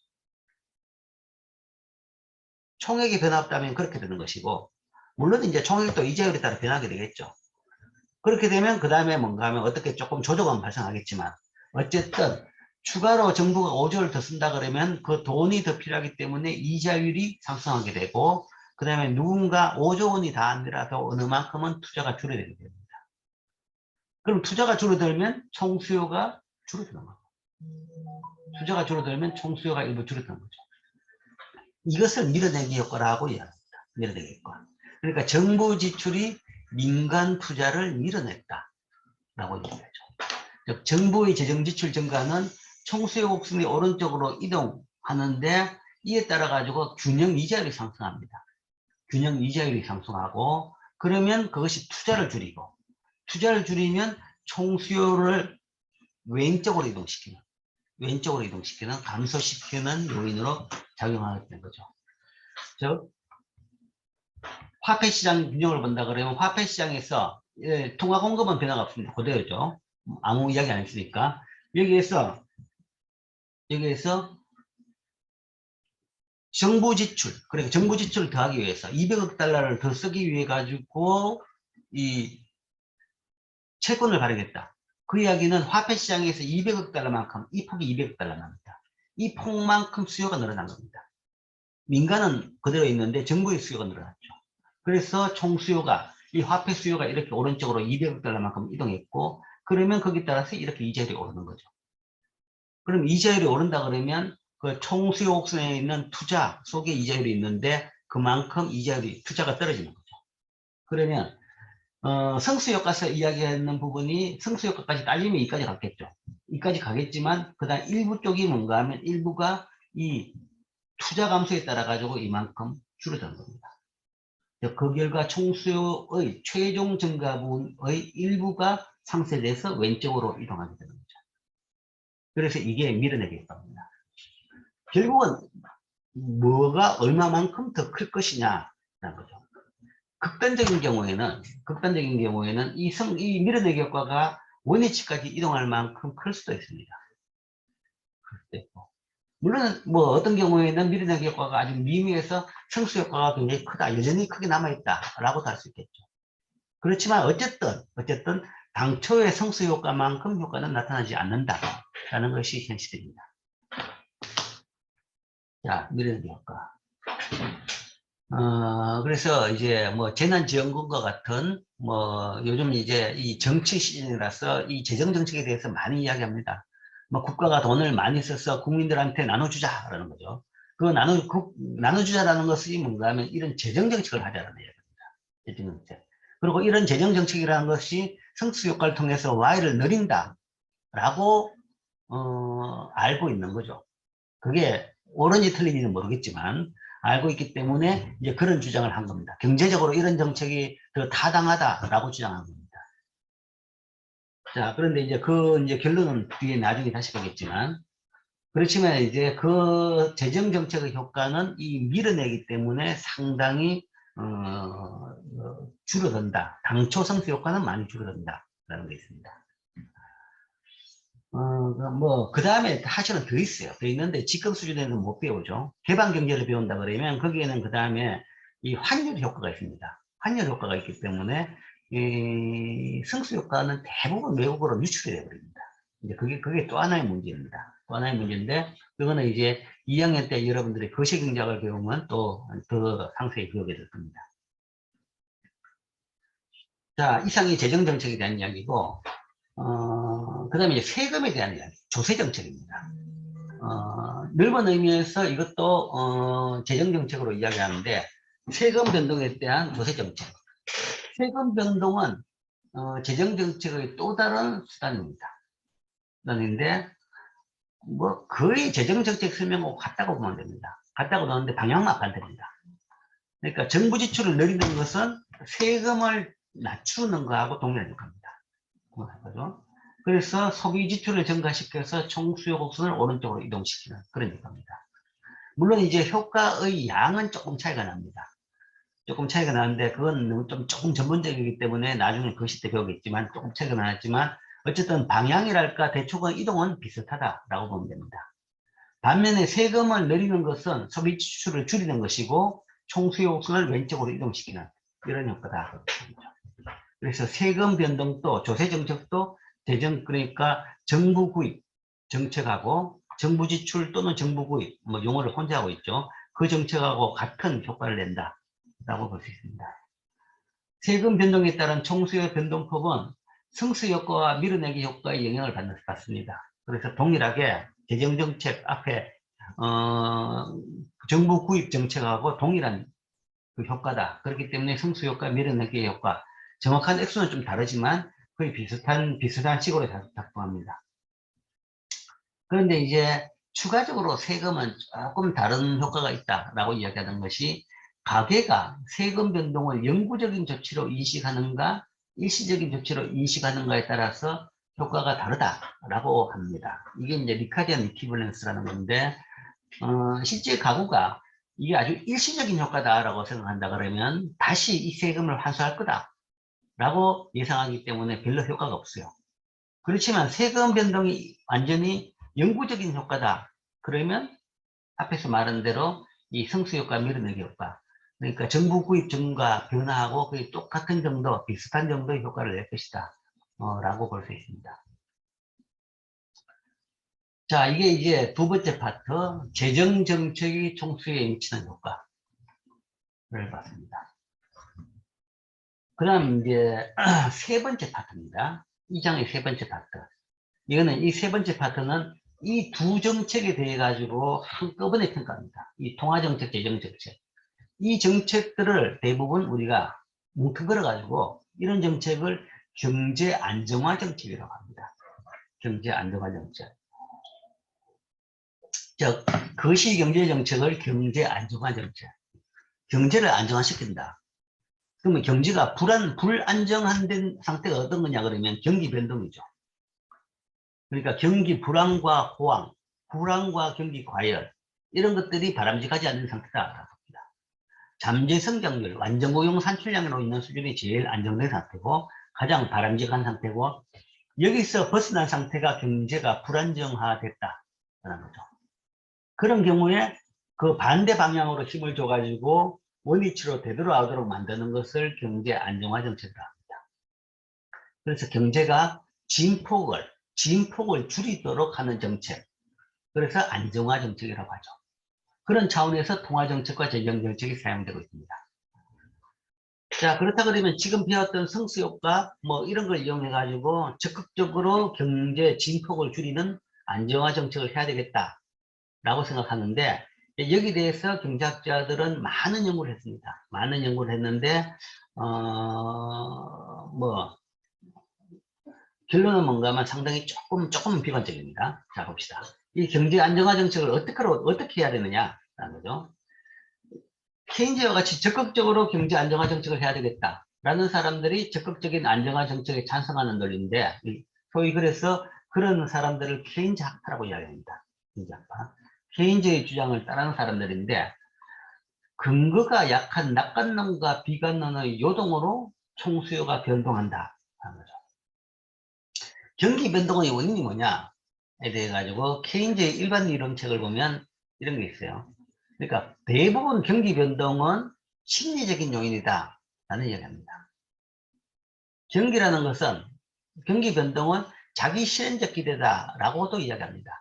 총액이 변화없다면 그렇게 되는 것이고, 물론 이제 총액도 이자율에 따라 변하게 되겠죠. 그렇게 되면 그 다음에 뭔가 하면 어떻게 조금 조정은 발생하겠지만, 어쨌든 추가로 정부가 5조를 더 쓴다 그러면 그 돈이 더 필요하기 때문에 이자율이 상승하게 되고, 그 다음에 누군가 5조 원이 다 아니라도 어느 만큼은 투자가 줄어들게 됩니다. 그럼 투자가 줄어들면 총수요가 줄어드는 거죠. 투자가 줄어들면 총수요가 일부 줄어드는 거죠. 이것을 밀어내기 효과라고 이야기합니다. 밀어내기 효과. 그러니까 정부 지출이 민간 투자를 밀어냈다라고 얘기하죠. 즉, 정부의 재정 지출 증가는 총수요 곡선이 오른쪽으로 이동하는데, 이에 따라 가지고 균형 이자율이 상승합니다. 균형 이자율이 상승하고, 그러면 그것이 투자를 줄이면 총수요를 왼쪽으로 이동시키는 감소시키는 요인으로 작용하게 되는 거죠. 즉, 화폐시장 균형을 본다 그러면 화폐시장에서 통화 공급은 변화가 없습니다. 그대로죠. 아무 이야기 안 했으니까. 여기에서 정부 지출, 그러니까 정부 지출을 더하기 위해서 200억 달러를 더 쓰기 위해 가지고 이 채권을 발행했다. 그 이야기는 화폐시장에서 200억 달러만큼, 이 폭이 200억 달러입니다. 이 폭만큼 수요가 늘어난 겁니다. 민간은 그대로 있는데 정부의 수요가 늘어났죠. 그래서 총수요가, 이 화폐 수요가 이렇게 오른쪽으로 200억 달러만큼 이동했고, 그러면 거기에 따라서 이렇게 이자율이 오르는 거죠. 그럼 이자율이 오른다 그러면 그 총수요 곡선에 있는 투자 속에 이자율이 있는데, 그만큼 투자가 떨어지는 거죠. 그러면 성수효과서 이야기하는 부분이 성수효과까지 딸리면 이까지 갔겠죠. 이까지 가겠지만 그 다음 일부 쪽이 뭔가 하면 일부가 이 투자 감소에 따라 가지고 이만큼 줄어드는 겁니다. 그 결과 총수요의 최종 증가분의 일부가 상쇄돼서 왼쪽으로 이동하게 되는 거죠. 그래서 이게 밀어내기 효과입니다. 결국은 뭐가 얼마만큼 더 클 것이냐라는 거죠. 극단적인 경우에는 이 밀어내기 효과가 원위치까지 이동할 만큼 클 수도 있습니다. 물론 어떤 경우에는 밀어내기 효과가 아주 미미해서 성수 효과가 굉장히 크다, 여전히 크게 남아있다라고도 할 수 있겠죠. 그렇지만 어쨌든 당초의 성수 효과만큼 효과는 나타나지 않는다라는 것이 현실입니다. 자, 밀어내기 효과. 그래서 이제 재난지원금과 같은 요즘 이제 이 정치 시즌이라서 이 재정정책에 대해서 많이 이야기합니다. 뭐 국가가 돈을 많이 써서 국민들한테 나눠주자라는 거죠. 나눠주자라는 것이 뭔가 하면 이런 재정정책을 하자는 얘기입니다. 재정정책. 그리고 이런 재정정책이라는 것이 성수효과를 통해서 Y를 늘린다라고 알고 있는 거죠. 그게 옳은지 틀린지는 모르겠지만 알고 있기 때문에 이제 그런 주장을 한 겁니다. 경제적으로 이런 정책이 더 타당하다라고 주장한 겁니다. 자, 그런데 이제 결론은 뒤에 나중에 다시 보겠지만, 그렇지만 이제 그 재정 정책의 효과는 이 밀어내기 때문에 상당히 줄어든다. 당초 성수 효과는 많이 줄어든다라는 게 있습니다. 그 다음에 사실은 더 있어요. 더 있는데 직급 수준에는 못 배우죠. 개방 경제를 배운다 그러면 거기에는 그 다음에 이 환율 효과가 있습니다. 환율 효과가 있기 때문에 이 성수 효과는 대부분 외국으로 유출이 되어버립니다. 이제 그게 또 하나의 문제입니다. 또 하나의 문제인데 그거는 이제 2학년 때 여러분들이 거시경제학을 배우면 또 더 상세히 배우게 될 겁니다. 자, 이상이 재정정책에 대한 이야기고 그 다음에 세금에 대한 이야기, 조세정책입니다. 넓은 의미에서 이것도 재정정책으로 이야기하는데 세금 변동에 대한 조세정책. 세금 변동은 재정정책의 또 다른 수단입니다. 수단인데 뭐 거의 재정정책 설명하고 같다고 보면 됩니다. 같다고 보는데 방향만 반대입니다. 그러니까 정부 지출을 늘리는 것은 세금을 낮추는 거하고 동일한 겁니다. 그래서 소비 지출을 증가시켜서 총수요 곡선을 오른쪽으로 이동시키는 그런 효과입니다. 물론 이제 효과의 양은 조금 차이가 납니다. 조금 차이가 나는데 그건 조금 전문적이기 때문에 나중에 거시 때 배우겠지만 조금 차이가 나지만 어쨌든 방향이랄까 대충의 이동은 비슷하다라고 보면 됩니다. 반면에 세금을 내리는 것은 소비 지출을 줄이는 것이고 총수요 곡선을 왼쪽으로 이동시키는 이런 효과다. 그래서 세금 변동도 조세 정책도 그러니까 정부 구입 정책하고 정부 지출 또는 정부 구입 뭐 용어를 혼자 하고 있죠. 그 정책하고 같은 효과를 낸다라고 볼 수 있습니다. 세금 변동에 따른 총수요 변동폭은 승수 효과와 밀어내기 효과의 영향을 받습니다. 그래서 동일하게 재정정책 앞에 정부 구입 정책하고 동일한 그 효과다. 그렇기 때문에 승수 효과, 밀어내기 효과 정확한 액수는 좀 다르지만 거의 비슷한 식으로 작동합니다. 그런데 이제 추가적으로 세금은 조금 다른 효과가 있다라고 이야기하는 것이 가계가 세금 변동을 영구적인 조치로 인식하는가 일시적인 조치로 인식하는가에 따라서 효과가 다르다라고 합니다. 이게 이제 리카디안 이퀴벌런스라는 건데 실제 가구가 이게 아주 일시적인 효과다라고 생각한다 그러면 다시 이 세금을 환수할 거다라고 예상하기 때문에 별로 효과가 없어요. 그렇지만 세금 변동이 완전히 영구적인 효과다. 그러면 앞에서 말한 대로 이 성수효과, 밀어내기 효과. 그러니까 정부 구입 증가 변화하고 거의 똑같은 정도, 비슷한 정도의 효과를 낼 것이다. 라고 볼 수 있습니다. 자, 이게 이제 두 번째 파트, 재정정책이 총수에 미치는 효과를 봤습니다. 그 다음 이제 세 번째 파트입니다. 이 장의 세 번째 파트. 이거는 이 세 번째 파트는 이 두 정책에 대해 가지고 한꺼번에 평가합니다. 이 통화정책, 재정정책. 이 정책들을 대부분 우리가 뭉뚱그려 가지고 이런 정책을 경제 안정화 정책이라고 합니다. 경제 안정화 정책. 즉, 거시 경제 정책을 경제 안정화 정책. 경제를 안정화시킨다. 그러면 경제가 불안정한 상태가 어떤 거냐 그러면 경기 변동이죠. 그러니까 경기 불황과 호황, 불황과 경기 과열 이런 것들이 바람직하지 않는 상태다라고 합니다. 잠재 성장률, 완전 고용 산출량으로 있는 수준이 제일 안정된 상태고 가장 바람직한 상태고 여기서 벗어난 상태가 경제가 불안정화됐다라는 거죠. 그런 경우에 그 반대 방향으로 힘을 줘가지고 원위치로 되돌아오도록 만드는 것을 경제 안정화 정책이라고 합니다. 그래서 경제가 진폭을 줄이도록 하는 정책. 그래서 안정화 정책이라고 하죠. 그런 차원에서 통화 정책과 재정 정책이 사용되고 있습니다. 자, 그렇다 그러면 지금 배웠던 성수효과 뭐 이런 걸 이용해 가지고 적극적으로 경제 진폭을 줄이는 안정화 정책을 해야 되겠다라고 생각하는데, 여기 대해서 경제학자들은 많은 연구를 했습니다. 많은 연구를 했는데, 뭐 결론은 뭔가 하면 상당히 조금은 비관적입니다. 자, 봅시다. 이 경제 안정화 정책을 어떻게 해야 되느냐라는 거죠. 케인즈와 같이 적극적으로 경제 안정화 정책을 해야 되겠다라는 사람들이 적극적인 안정화 정책에 찬성하는 논리인데, 소위 그래서 그런 사람들을 케인즈 학파라고 이야기합니다. 케인즈 학파. 케인즈의 주장을 따르는 사람들인데, 근거가 약한 낙관론과 비관론의 요동으로 총수요가 변동한다 하는 거죠. 경기 변동의 원인이 뭐냐에 대해 가지고 케인즈의 일반 이론책을 보면 이런 게 있어요. 그러니까 대부분 경기 변동은 심리적인 요인이다 라는 이야기합니다. 경기 변동은 자기 실현적 기대다 라고도 이야기합니다.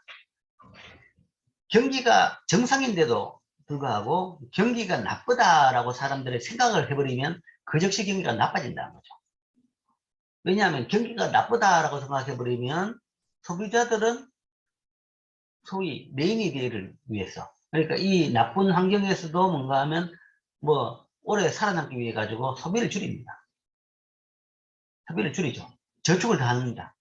경기가 정상인데도 불구하고 경기가 나쁘다라고 사람들이 생각을 해버리면 그 즉시 경기가 나빠진다는 거죠. 왜냐하면 경기가 나쁘다라고 생각해버리면 소비자들은 소위 레이니 데이를 위해서, 그러니까 이 나쁜 환경에서도 뭔가 하면 뭐 오래 살아남기 위해 가지고 소비를 줄입니다. 소비를 줄이죠. 저축을 다 합니다.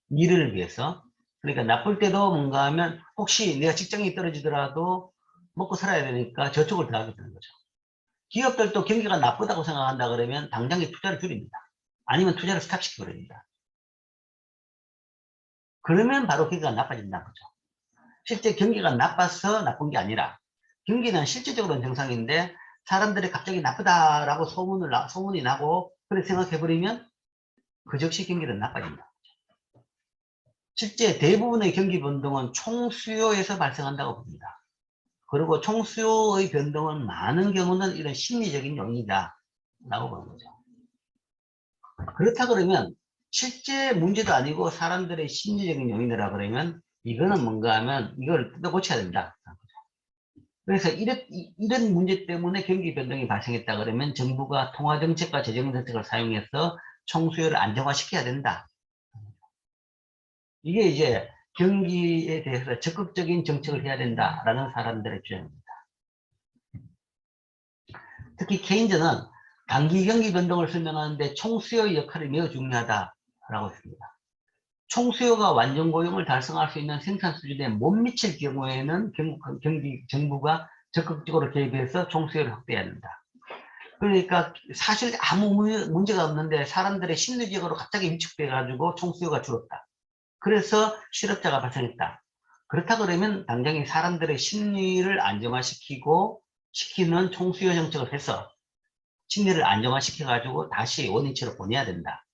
미래를 위해서. 그러니까 나쁠 때도 뭔가 하면 혹시 내가 직장이 떨어지더라도 먹고 살아야 되니까 저축을 더 하게 되는 거죠. 기업들도 경기가 나쁘다고 생각한다 그러면 당장에 투자를 줄입니다. 아니면 투자를 스탑시켜 버립니다. 그러면 바로 경기가 나빠진다는 거죠. 실제 경기가 나빠서 나쁜 게 아니라, 경기는 실질적으로는 정상인데 사람들이 갑자기 나쁘다라고 소문이 나고 그렇게 생각해버리면 그 즉시 경기는 나빠진다. 실제 대부분의 경기 변동은 총수요에서 발생한다고 봅니다. 그리고 총수요의 변동은 많은 경우는 이런 심리적인 요인이다 라고 보는 거죠. 그렇다 그러면 실제 문제도 아니고 사람들의 심리적인 요인이라 그러면 이거는 뭔가 하면 이걸 뜯어 고쳐야 된다. 그래서 이런 문제 때문에 경기 변동이 발생했다 그러면 정부가 통화정책과 재정정책을 사용해서 총수요를 안정화시켜야 된다. 이게 이제 경기에 대해서 적극적인 정책을 해야 된다라는 사람들의 주장입니다. 특히 케인즈는 단기 경기 변동을 설명하는데 총수요의 역할이 매우 중요하다라고 했습니다. 총수요가 완전 고용을 달성할 수 있는 생산 수준에 못 미칠 경우에는 정부가 적극적으로 개입해서 총수요를 확대해야 된다. 그러니까 사실 아무 문제가 없는데 사람들의 심리적으로 갑자기 위축돼 가지고 총수요가 줄었다. 그래서 실업자가 발생했다. 그렇다 그러면 당장에 사람들의 심리를 시키는 총수요 정책을 해서 심리를 안정화시켜 가지고 다시 원위치로 보내야 된다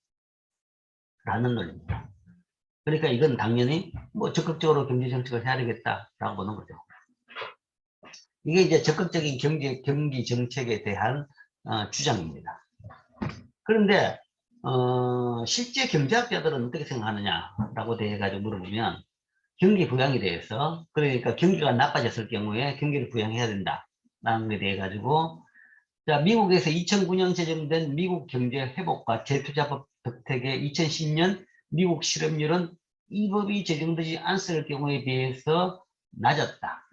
라는 논리입니다. 그러니까 이건 당연히 뭐 적극적으로 경제 정책을 해야 되겠다라고 보는 거죠. 이게 이제 적극적인 경기 정책에 대한 주장입니다. 그런데 실제 경제학자들은 어떻게 생각하느냐라고 대해가지고 물어보면, 경기 부양에 대해서, 그러니까 경기가 나빠졌을 경우에 경기를 부양해야 된다라는 데 대해 가지고, 자, 미국에서 2009년 제정된 미국 경제 회복과 재투자법 덕택에 2010년 미국 실업률은 이 법이 제정되지 않았을 경우에 비해서 낮았다.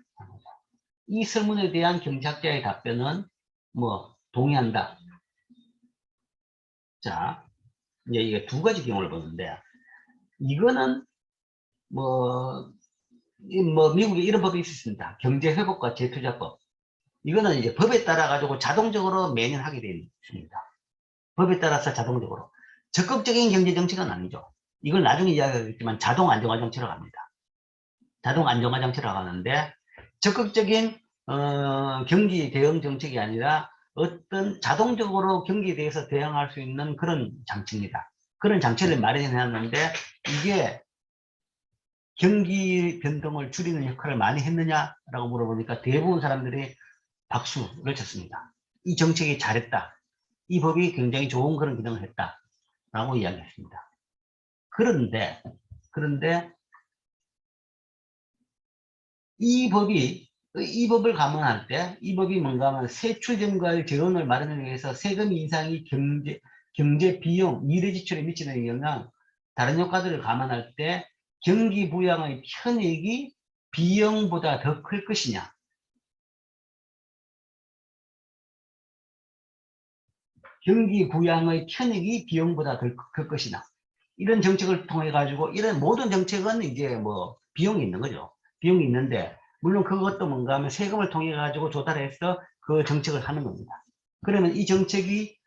이 설문에 대한 경제학자의 답변은 뭐 동의한다. 자, 이제 이게 두 가지 경우를 보는데, 이거는 뭐 미국에 이런 법이 있었습니다. 경제회복과 재투자법. 이거는 이제 법에 따라 가지고 자동적으로 매년 하게 되어 있습니다. 법에 따라서 자동적으로. 적극적인 경제정책은 아니죠. 이걸 나중에 이야기하겠지만 자동 안정화 정책으로 갑니다. 자동 안정화 정책으로 가는데, 적극적인 경기 대응 정책이 아니라 어떤 자동적으로 경기에 대해서 대응할 수 있는 그런 장치입니다. 그런 장치를 마련해 놨는데, 이게 경기 변동을 줄이는 역할을 많이 했느냐라고 물어보니까 대부분 사람들이 박수를 쳤습니다. 이 정책이 잘했다. 이 법이 굉장히 좋은 그런 기능을 했다. 라고 이야기했습니다. 그런데 이 법을 감안할 때, 이 법이 뭔가 하면 세출 증가의 재원을 마련하기 위해서 세금 인상이 경제 비용, 미래 지출에 미치는 영향, 다른 효과들을 감안할 때 경기 부양의 편익이 비용보다 더 클 것이냐. 경기 부양의 편익이 비용보다 더 클 것이냐. 이런 정책을 통해 가지고 이런 모든 정책은 이제 뭐 비용이 있는 거죠. 비용이 있는데 물론 그것도 뭔가 하면 세금을 통해 가지고 조달해서 그 정책을 하는 겁니다. 그러면 이 정책이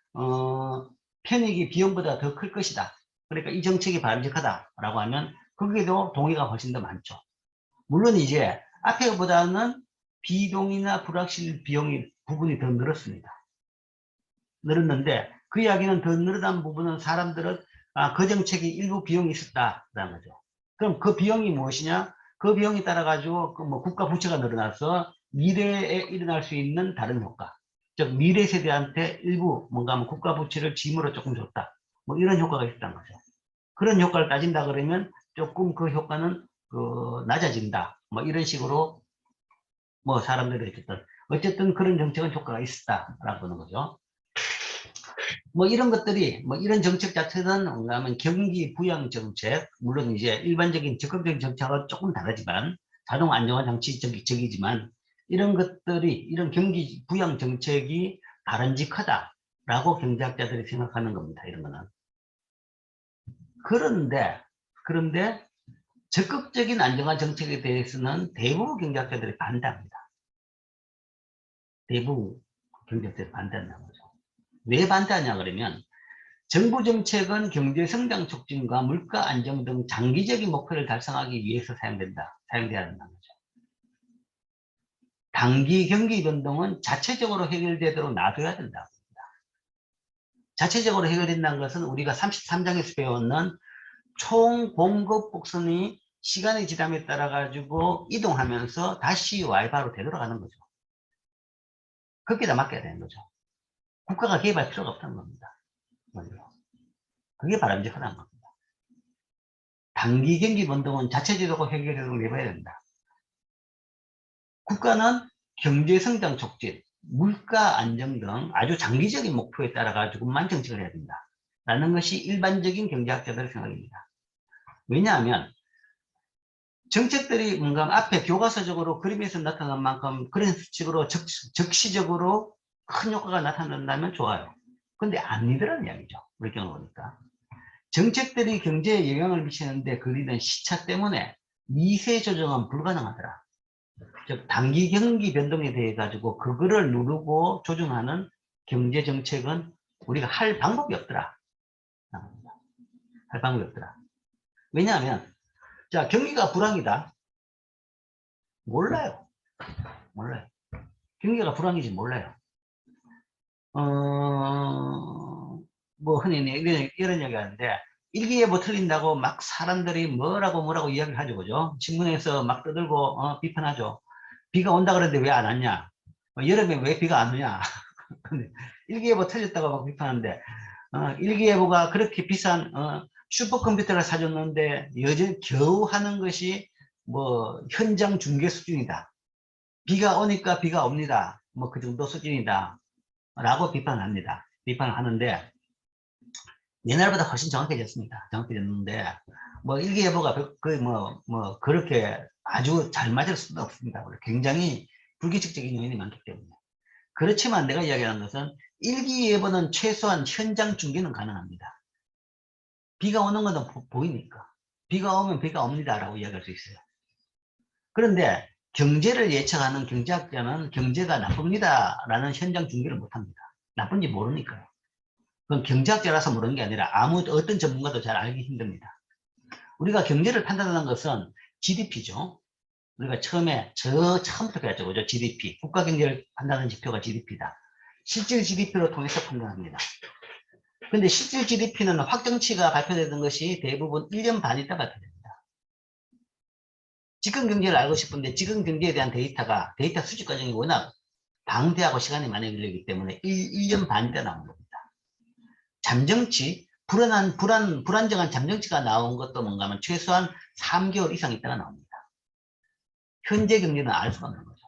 편익이 비용보다 더 클 것이다. 그러니까 이 정책이 바람직하다라고 하면 거기에도 동의가 훨씬 더 많죠. 물론 이제 앞에보다는 비동의나 불확실 비용이 부분이 더 늘었습니다. 늘었는데 그 이야기는 더 늘어난 부분은 사람들은 그 정책이 일부 비용이 있었다라는 거죠. 그럼 그 비용이 무엇이냐? 그 비용이 따라 가지고 그 뭐 국가 부채가 늘어나서 미래에 일어날 수 있는 다른 효과, 즉 미래 세대한테 일부 뭔가 하면 국가 부채를 짐으로 조금 줬다, 뭐 이런 효과가 있다는 거죠. 그런 효과를 따진다 그러면 조금 그 효과는 낮아진다, 뭐 이런 식으로 뭐 사람들이 어쨌든 그런 정책은 효과가 있었다라고 보는 거죠. 뭐 이런 것들이 뭐 이런 정책 자체는 뭔가 하면 경기 부양 정책, 물론 이제 일반적인 적극적인 정책은 조금 다르지만 자동 안정화 정치적이지만 이런 것들이 이런 경기 부양 정책이 바람직하다라고 경제학자들이 생각하는 겁니다. 이런 거는. 그런데 적극적인 안정화 정책에 대해서는 대부분 경제학자들이 반대합니다. 대부분 경제학자들이 반대한다는 거죠. 왜 반대하냐 그러면 정부 정책은 경제 성장 촉진과 물가 안정 등 장기적인 목표를 달성하기 위해서 사용돼야 한다는 거죠. 단기 경기 변동은 자체적으로 해결되도록 놔둬야 된다고 합니다. 자체적으로 해결된다는 것은 우리가 33장에서 배웠는 총 공급 곡선이 시간의 지남에 따라 가지고 이동하면서 다시 와이바로 되돌아가는 거죠. 거기다 맡겨야 되는 거죠. 국가가 개입할 필요가 없다는 겁니다. 그게 바람직하다는 겁니다. 단기 경기 변동은 자체적으로 해결을 해봐야 된다. 국가는 경제 성장 촉진, 물가 안정 등 아주 장기적인 목표에 따라 가지고만 정책을 해야 된다. 라는 것이 일반적인 경제학자들의 생각입니다. 왜냐하면 정책들이 뭔가 앞에 교과서적으로 그림에서 나타난 만큼 그런 식으로 적시적으로 큰 효과가 나타난다면 좋아요. 근데 아니더라는 이야기죠. 우리 경우 보니까. 정책들이 경제에 영향을 미치는데 걸리는 시차 때문에 미세 조정은 불가능하더라. 즉 단기 경기 변동에 대해 가지고 그거를 누르고 조정하는 경제 정책은 우리가 할 방법이 없더라. 할 방법이 없더라. 왜냐하면 자 경기가 불황이다. 몰라요. 경기가 불황인지 몰라요. 뭐 흔히 이런 얘기 하는데 일기예보 틀린다고 막 사람들이 뭐라고 이야기를 하죠. 그죠? 신문에서 막 떠들고 비판하죠. 비가 온다 그러는데 왜 안 왔냐? 여름에 왜 비가 안 오냐? 일기예보 틀렸다고 막 비판하는데 일기예보가 그렇게 비싼 슈퍼컴퓨터를 사줬는데 여전히 겨우 하는 것이 뭐 현장 중계 수준이다. 비가 오니까 비가 옵니다. 뭐 그 정도 수준이다. 라고 비판합니다. 비판을 하는데 옛날보다 훨씬 정확해졌습니다. 정확해졌는데 뭐 일기예보가 그렇게 아주 잘 맞을 수도 없습니다. 굉장히 불규칙적인 요인이 많기 때문에. 그렇지만 내가 이야기하는 것은 일기예보는 최소한 현장 중계는 가능합니다. 비가 오는 것은 보이니까. 비가 오면 비가 옵니다 라고 이야기할 수 있어요. 그런데 경제를 예측하는 경제학자는 경제가 나쁩니다 라는 현장 중계를 못합니다. 나쁜지 모르니까요. 그건 경제학자라서 모르는 게 아니라 어떤 전문가도 잘 알기 힘듭니다. 우리가 경제를 판단하는 것은 GDP죠. 우리가 처음부터 배웠죠. 그죠? GDP. 국가 경제를 판단하는 지표가 GDP다. 실질 GDP로 통해서 판단합니다. 근데 실질 GDP는 확정치가 발표되는 것이 대부분 1년 반 있다 발표됩니다. 지금 경제를 알고 싶은데 지금 경제에 대한 데이터 수집 과정이 워낙 방대하고 시간이 많이 걸리기 때문에 1년 반 있다 나온 겁니다. 잠정치, 불안정한 잠정치가 나온 것도 뭔가 하면 최소한 3개월 이상 있다가 나옵니다. 현재 경제는 알 수가 없는 거죠.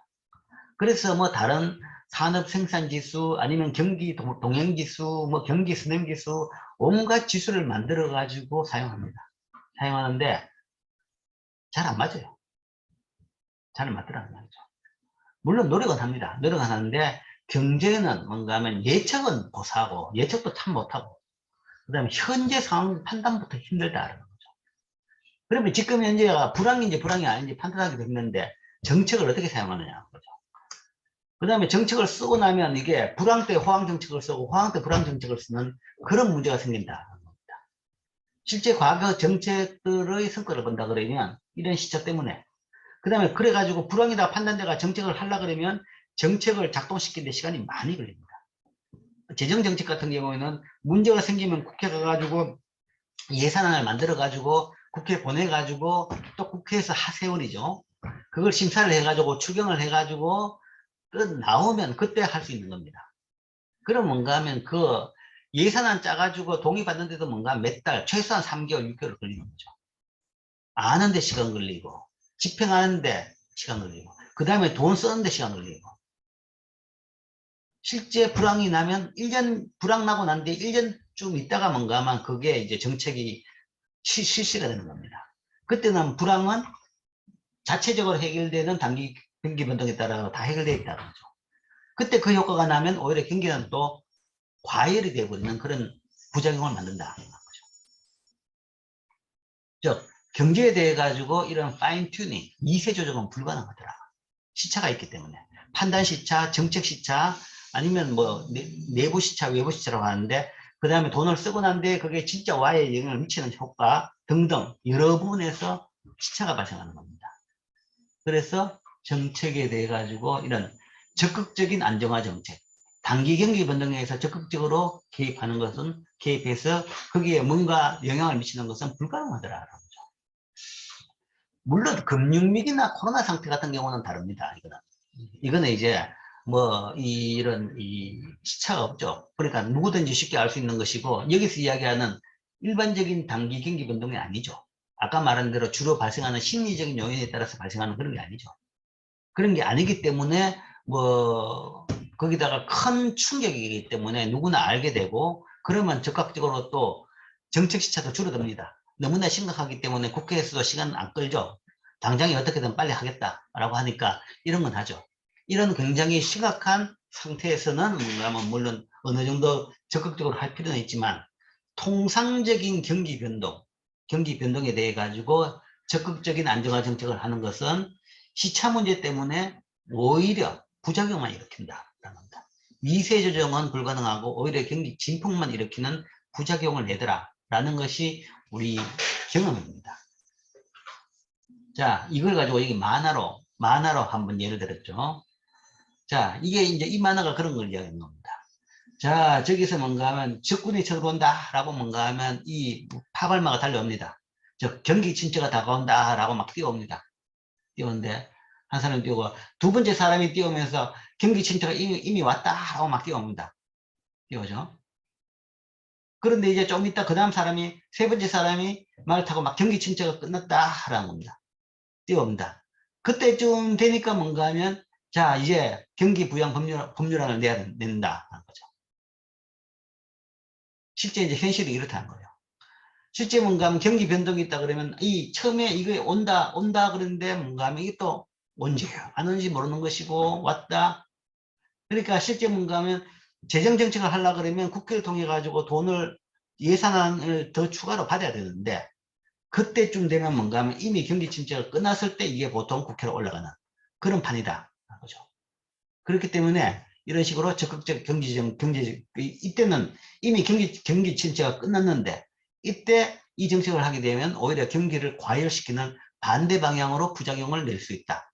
그래서 뭐 다른 산업 생산지수 아니면 경기 동행지수, 뭐 경기 선행지수 온갖 지수를 만들어 가지고 사용합니다. 사용하는데 잘 안 맞아요. 잘 안 맞더라는 말이죠. 물론 노력은 합니다. 노력은 하는데 경제는 뭔가 하면 예측은 고사하고 예측도 참 못하고 그다음에 현재 상황 판단부터 힘들다라는 거죠. 그러면 지금 현재가 불황인지 불황이 아닌지 판단하기도 힘든데 정책을 어떻게 사용하느냐 그죠. 그다음에 정책을 쓰고 나면 이게 불황 때 호황 정책을 쓰고 호황 때 불황 정책을 쓰는 그런 문제가 생긴다. 실제 과거 정책들의 성과를 본다 그러면 이런 시차 때문에 그 다음에 그래가지고 불황이다 판단대가 정책을 하려 그러면 정책을 작동시키는데 시간이 많이 걸립니다. 재정정책 같은 경우에는 문제가 생기면 국회 가가지고 예산안을 만들어가지고 국회 보내가지고 또 국회에서 하세월이죠. 그걸 심사를 해가지고 추경을 해가지고 나오면 그때 할 수 있는 겁니다. 그럼 뭔가 하면 그 예산안 짜가지고 동의받는데도 뭔가 몇 달, 최소한 3개월, 6개월 걸리는 거죠. 아는데 시간 걸리고 집행하는데 시간 걸리고 그 다음에 돈 쓰는데 시간 걸리고 실제 불황이 나면 1년 불황 나고 난 뒤에 1년쯤 있다가 뭔가 하면 그게 이제 정책이 실시가 되는 겁니다. 그때는 불황은 자체적으로 해결되는 단기 경기 변동에 따라 다 해결되어 있다는 거죠. 그때 그 효과가 나면 오히려 경기는 또 과열이 되어버리는 그런 부작용을 만든다는 거죠. 즉 경제에 대해 가지고 이런 파인 튜닝, 미세 조정은 불가능하더라. 시차가 있기 때문에 판단 시차, 정책 시차 아니면 뭐 내부 시차, 외부 시차라고 하는데 그 다음에 돈을 쓰고 난 뒤에 그게 진짜 와에 영향을 미치는 효과 등등 여러 부분에서 시차가 발생하는 겁니다. 그래서 정책에 대해 가지고 이런 적극적인 안정화 정책, 단기 경기 변동에 의해서 적극적으로 개입하는 것은 개입해서 거기에 뭔가 영향을 미치는 것은 불가능하더라. 물론 금융위기나 코로나 상태 같은 경우는 다릅니다. 이거는 이제 뭐 이런 이 시차가 없죠. 그러니까 누구든지 쉽게 알 수 있는 것이고 여기서 이야기하는 일반적인 단기 경기 변동이 아니죠. 아까 말한 대로 주로 발생하는 심리적인 요인에 따라서 발생하는 그런 게 아니죠. 그런 게 아니기 때문에 뭐 거기다가 큰 충격이기 때문에 누구나 알게 되고 그러면 즉각적으로 또 정책 시차도 줄어듭니다. 너무나 심각하기 때문에 국회에서도 시간 안 끌죠. 당장에 어떻게든 빨리 하겠다라고 하니까 이런 건 하죠. 이런 굉장히 심각한 상태에서는 뭔가 물론 어느 정도 적극적으로 할 필요는 있지만 통상적인 경기 변동에 대해 가지고 적극적인 안정화 정책을 하는 것은 시차 문제 때문에 오히려 부작용만 일으킨다라는 겁니다. 미세 조정은 불가능하고 오히려 경기 진폭만 일으키는 부작용을 내더라라는 것이 우리 경험입니다. 자, 이걸 가지고 여기 만화로 한번 예를 들었죠. 자, 이게 이제 이 만화가 그런 걸 이야기하는 겁니다. 자, 저기서 뭔가 하면 적군이 쳐들어온다 라고 뭔가 하면 이 파발마가 달려옵니다. 저 경기 침체가 다가온다 라고 막 뛰어옵니다. 뛰어오는데 한 사람이 뛰어오고 두 번째 사람이 뛰어오면서 경기 침체가 이미 왔다 하고 막 뛰어옵니다. 뛰어오죠. 그런데 이제 좀 이따 그 다음 사람이 세 번째 사람이 말을 타고 막 경기 침체가 끝났다 라는 겁니다. 뛰어옵니다. 그때쯤 되니까 뭔가 하면 자 이제 경기 부양 법률안을 낸다 하는 거죠. 실제 이제 현실이 이렇다는 거예요. 실제 뭔가 하면 경기 변동이 있다 그러면 이 처음에 이거 온다 그러는데 뭔가 하면 이게 또 언제요? 안 오는지 모르는 것이고 왔다. 그러니까 실제 뭔가 하면 재정 정책을 하려고 그러면 국회를 통해 가지고 돈을 예산안을 더 추가로 받아야 되는데 그때쯤 되면 뭔가 하면 이미 경기 침체가 끝났을 때 이게 보통 국회로 올라가는 그런 판이다. 그죠? 그렇기 때문에 이런 식으로 적극적 경제적 이때는 이미 경기 침체가 끝났는데 이때 이 정책을 하게 되면 오히려 경기를 과열시키는 반대 방향으로 부작용을 낼 수 있다.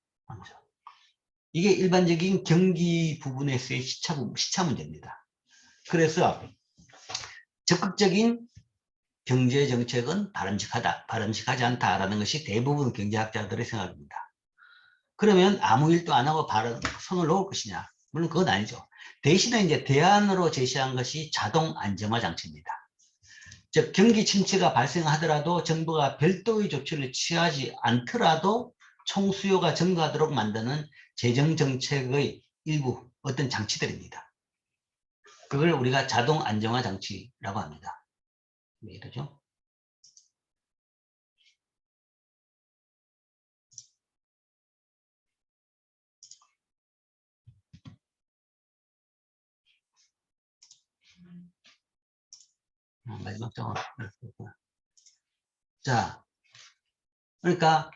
이게 일반적인 경기 부분에서의 시차 문제입니다. 그래서 적극적인 경제 정책은 바람직하지 않다라는 것이 대부분 경제학자들의 생각입니다. 그러면 아무 일도 안 하고 손을 놓을 것이냐? 물론 그건 아니죠. 대신에 이제 대안으로 제시한 것이 자동 안정화 장치입니다. 즉 경기 침체가 발생하더라도 정부가 별도의 조치를 취하지 않더라도 총수요가 증가하도록 만드는 재정 정책의 일부 어떤 장치들입니다. 그걸 우리가 자동 안정화 장치라고 합니다. 왜 이러죠? 마지막 장은. 자, 그러니까,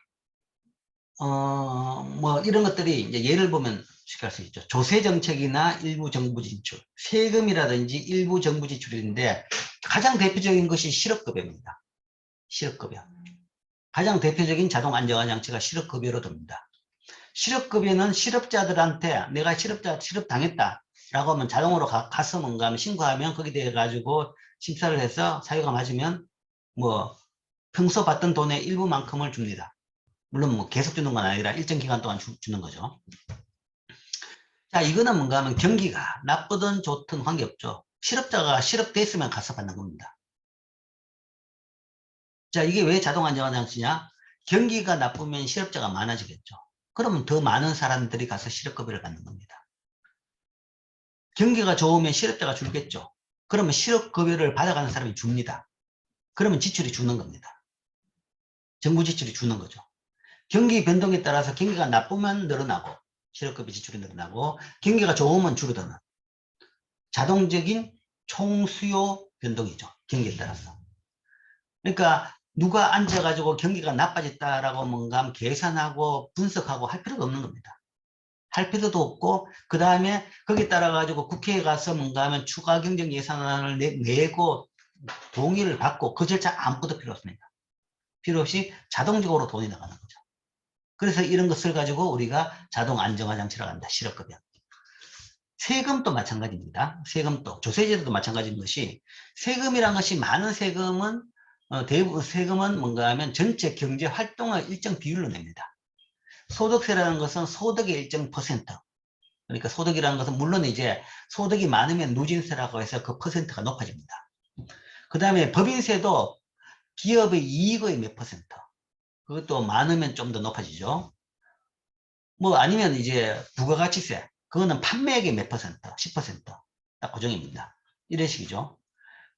뭐, 이런 것들이 이제 예를 보면 쉽게 할 수 있죠. 조세 정책이나 일부 정부 지출, 세금이라든지 일부 정부 지출인데 가장 대표적인 것이 실업급여입니다. 실업급여. 가장 대표적인 자동 안정화 장치가 실업급여로 됩니다. 실업급여는 실업자들한테 내가 실업당했다 라고 하면 자동으로 가서 뭔가 하면 신고하면 거기에 대해 가지고 심사를 해서 사유가 맞으면 뭐 평소 받던 돈의 일부만큼을 줍니다. 물론 뭐 계속 주는 건 아니라 일정 기간 동안 주는 거죠. 자, 이거는 뭔가 하면 경기가 나쁘든 좋든 관계없죠. 실업자가 실업됐으면 가서 받는 겁니다. 자, 이게 왜 자동 안정화 장치냐? 경기가 나쁘면 실업자가 많아지겠죠. 그러면 더 많은 사람들이 가서 실업급여를 받는 겁니다. 경기가 좋으면 실업자가 줄겠죠. 그러면 실업급여를 받아가는 사람이 줍니다. 그러면 지출이 주는 겁니다. 정부 지출이 주는 거죠. 경기 변동에 따라서 경기가 나쁘면 늘어나고 실업급여 지출이 늘어나고 경기가 좋으면 줄어드는 자동적인 총수요 변동이죠. 경기에 따라서. 그러니까 누가 앉아가지고 경기가 나빠졌다라고 뭔가 계산하고 분석하고 할 필요가 없는 겁니다. 할 필요도 없고 그 다음에 거기에 따라 가지고 국회에 가서 뭔가 하면 추가 경정 예산안을 내고 동의를 받고 그 절차 아무것도 필요 없습니다. 필요 없이 자동적으로 돈이 나가는 거죠. 그래서 이런 것을 가지고 우리가 자동 안정화 장치라고 합니다. 실업급여. 세금도 마찬가지입니다. 세금도 조세제도도 마찬가지인 것이 세금이란 것이 많은 세금은 대부분 세금은 뭔가 하면 전체 경제 활동을 일정 비율로 냅니다. 소득세라는 것은 소득의 일정 퍼센트. 그러니까 소득이라는 것은 물론 이제 소득이 많으면 누진세라고 해서 그 퍼센트가 높아집니다. 그 다음에 법인세도 기업의 이익의 몇 퍼센트. 그것도 많으면 좀 더 높아지죠. 뭐 아니면 이제 부가가치세. 그거는 판매액의 몇 퍼센트, 10%. 딱 고정입니다. 이런 식이죠.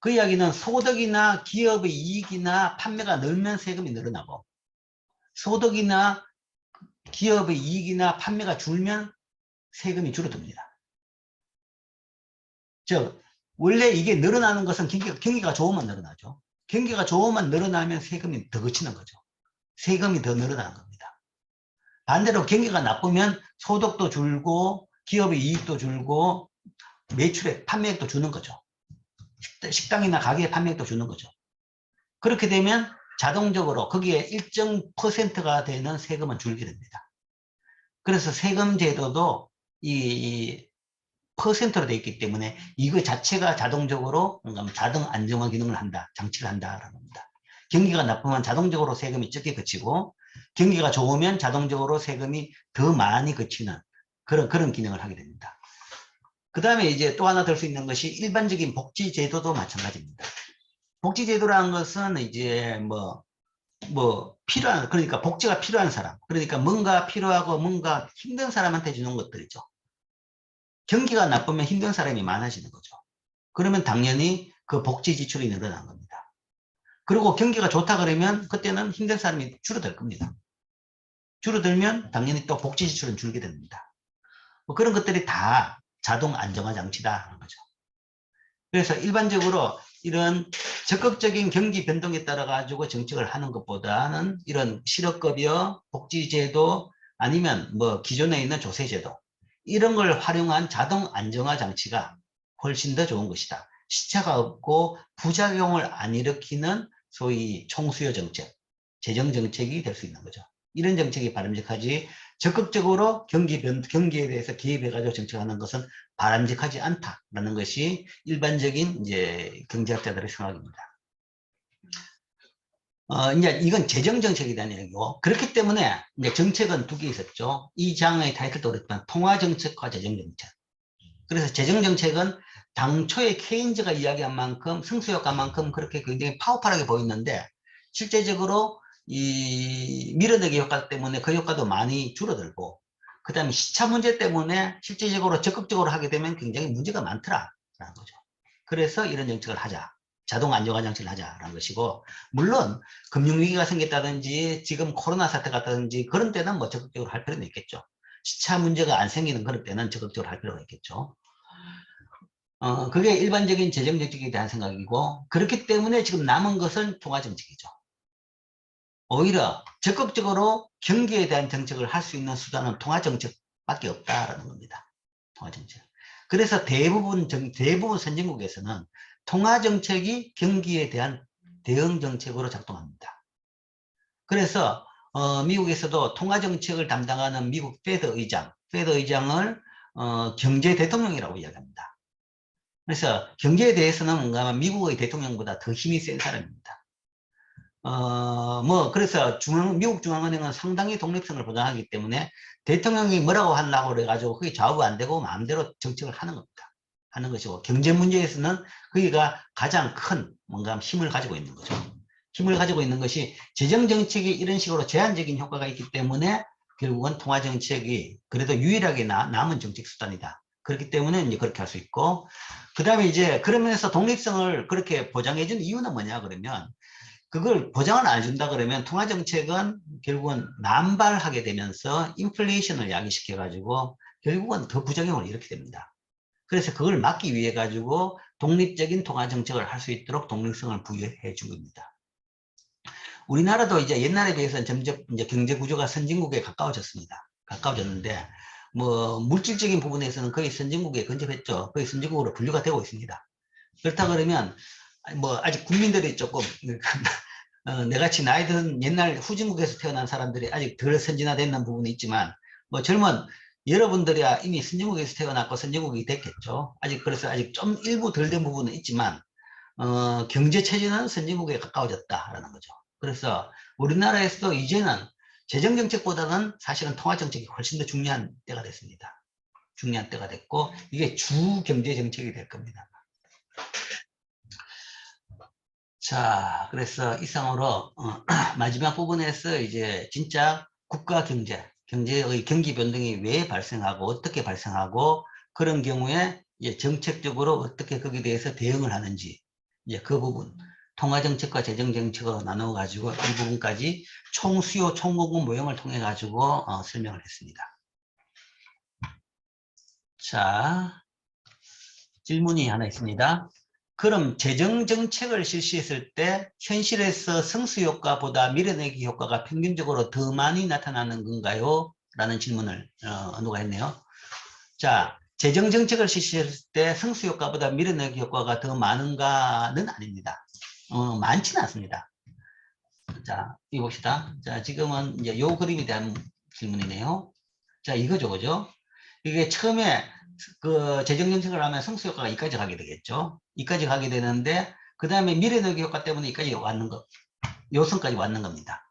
그 이야기는 소득이나 기업의 이익이나 판매가 늘면 세금이 늘어나고 소득이나 기업의 이익이나 판매가 줄면 세금이 줄어듭니다. 즉 원래 이게 늘어나는 것은 경기가 좋으면 늘어나죠. 경기가 좋으면 늘어나면 세금이 더 그치는 거죠. 세금이 더 늘어나는 겁니다. 반대로 경기가 나쁘면 소득도 줄고 기업의 이익도 줄고 매출액, 판매액도 주는 거죠. 식당이나 가게의 판매액도 주는 거죠. 그렇게 되면 자동적으로 거기에 일정 퍼센트가 되는 세금은 줄게 됩니다. 그래서 세금 제도도 이 퍼센트로 되어 있기 때문에 이거 자체가 자동적으로 자동 안정화 기능을 한다, 장치를 한다라는 겁니다. 경기가 나쁘면 자동적으로 세금이 적게 그치고 경기가 좋으면 자동적으로 세금이 더 많이 그치는 그런 기능을 하게 됩니다. 그 다음에 이제 또 하나 들 수 있는 것이 일반적인 복지제도도 마찬가지입니다. 복지제도라는 것은 이제 필요한, 그러니까 복지가 필요한 사람, 그러니까 뭔가 필요하고 뭔가 힘든 사람한테 주는 것들이죠. 경기가 나쁘면 힘든 사람이 많아지는 거죠. 그러면 당연히 그 복지 지출이 늘어난 겁니다. 그리고 경기가 좋다 그러면 그때는 힘든 사람이 줄어들 겁니다. 줄어들면 당연히 또 복지 지출은 줄게 됩니다. 뭐 그런 것들이 다 자동 안정화 장치다. 거죠. 그래서 일반적으로 이런 적극적인 경기 변동에 따라 가지고 정책을 하는 것보다는 이런 실업급여, 복지제도 아니면 뭐 기존에 있는 조세제도 이런 걸 활용한 자동 안정화 장치가 훨씬 더 좋은 것이다. 시차가 없고 부작용을 안 일으키는 소위 총수요 정책, 재정 정책이 될 수 있는 거죠. 이런 정책이 바람직하지 적극적으로 경기에 대해서 개입해가지고 정책하는 것은 바람직하지 않다라는 것이 일반적인 이제 경제학자들의 생각입니다. 이제 이건 재정정책이라는 얘기고, 그렇기 때문에 이제 정책은 두 개 있었죠. 이 장의 타이틀도 그렇지만 통화정책과 재정정책. 그래서 재정정책은 당초에 케인즈가 이야기한 만큼 승수효과만큼 그렇게 굉장히 파워풀하게 보였는데 실제적으로 이 밀어내기 효과 때문에 그 효과도 많이 줄어들고 그 다음에 시차 문제 때문에 실질적으로 적극적으로 하게 되면 굉장히 문제가 많더라라는 거죠. 그래서 이런 정책을 하자. 자동 안정화 장치를 하자라는 것이고, 물론 금융위기가 생겼다든지 지금 코로나 사태 같다든지 그런 때는 뭐 적극적으로 할 필요는 있겠죠. 시차 문제가 안 생기는 그런 때는 적극적으로 할 필요가 있겠죠. 그게 일반적인 재정정책에 대한 생각이고, 그렇기 때문에 지금 남은 것은 통화정책이죠. 오히려 적극적으로 경기에 대한 정책을 할 수 있는 수단은 통화정책밖에 없다라는 겁니다. 통화정책. 그래서 대부분 선진국에서는 통화정책이 경기에 대한 대응정책으로 작동합니다. 그래서 미국에서도 통화정책을 담당하는 미국 페드 의장을 경제 대통령이라고 이야기합니다. 그래서 경제에 대해서는 뭔가 미국의 대통령보다 더 힘이 센 사람입니다. 그래서 미국 중앙은행은 상당히 독립성을 보장하기 때문에 대통령이 뭐라고 한다고 그래가지고 그게 좌우가 안 되고 마음대로 정책을 하는 겁니다. 하는 것이고, 경제 문제에서는 그기가 가장 큰 뭔가 힘을 가지고 있는 거죠. 힘을 가지고 있는 것이 재정정책이 이런 식으로 제한적인 효과가 있기 때문에 결국은 통화정책이 그래도 유일하게 남은 정책 수단이다. 그렇기 때문에 이제 그렇게 할 수 있고, 그 다음에 이제 그러면서 독립성을 그렇게 보장해준 이유는 뭐냐 그러면, 그걸 보장을 안 준다 그러면 통화정책은 결국은 남발하게 되면서 인플레이션을 야기시켜 가지고 결국은 더 부작용을 일으키게 됩니다. 그래서 그걸 막기 위해 가지고 독립적인 통화정책을 할 수 있도록 독립성을 부여해 준 겁니다. 우리나라도 이제 옛날에 비해서는 점점 이제 경제 구조가 선진국에 가까워졌습니다. 가까워졌는데, 물질적인 부분에서는 거의 선진국에 근접했죠. 거의 선진국으로 분류가 되고 있습니다. 그렇다 그러면, 아직 국민들이 조금, 내같이 나이 든 옛날 후진국에서 태어난 사람들이 아직 덜 선진화되는 부분이 있지만, 젊은 여러분들이야 이미 선진국에서 태어났고 선진국이 됐겠죠. 그래서 아직 좀 일부 덜 된 부분은 있지만, 경제 체제는 선진국에 가까워졌다라는 거죠. 그래서 우리나라에서도 이제는 재정정책보다는 사실은 통화정책이 훨씬 더 중요한 때가 됐습니다. 중요한 때가 됐고, 이게 주 경제정책이 될 겁니다. 자, 그래서 이상으로 마지막 부분에서 이제 진짜 국가 경제의 경기 변동이 왜 발생하고 어떻게 발생하고, 그런 경우에 이제 정책적으로 어떻게 거기에 대해서 대응을 하는지, 이제 그 부분 통화정책과 재정정책으로 나누어 가지고 이 부분까지 총수요 총공급 모형을 통해 가지고 설명을 했습니다. 자, 질문이 하나 있습니다. 그럼 재정정책을 실시했을 때 현실에서 성수효과보다 밀어내기 효과가 평균적으로 더 많이 나타나는 건가요? 라는 질문을 누가 했네요. 자, 재정정책을 실시했을 때 성수효과보다 밀어내기 효과가 더 많은가는 아닙니다. 많지는 않습니다. 자, 이거 봅시다. 자, 지금은 이제 요 그림에 대한 질문이네요. 자, 이거죠, 그죠? 이게 처음에 그 재정정책을 하면 성수효과가 이까지 가게 되겠죠. 이까지 가게 되는데, 그 다음에 밀어넣기 효과 때문에 이까지 왔는 거, 요 선까지 왔는 겁니다.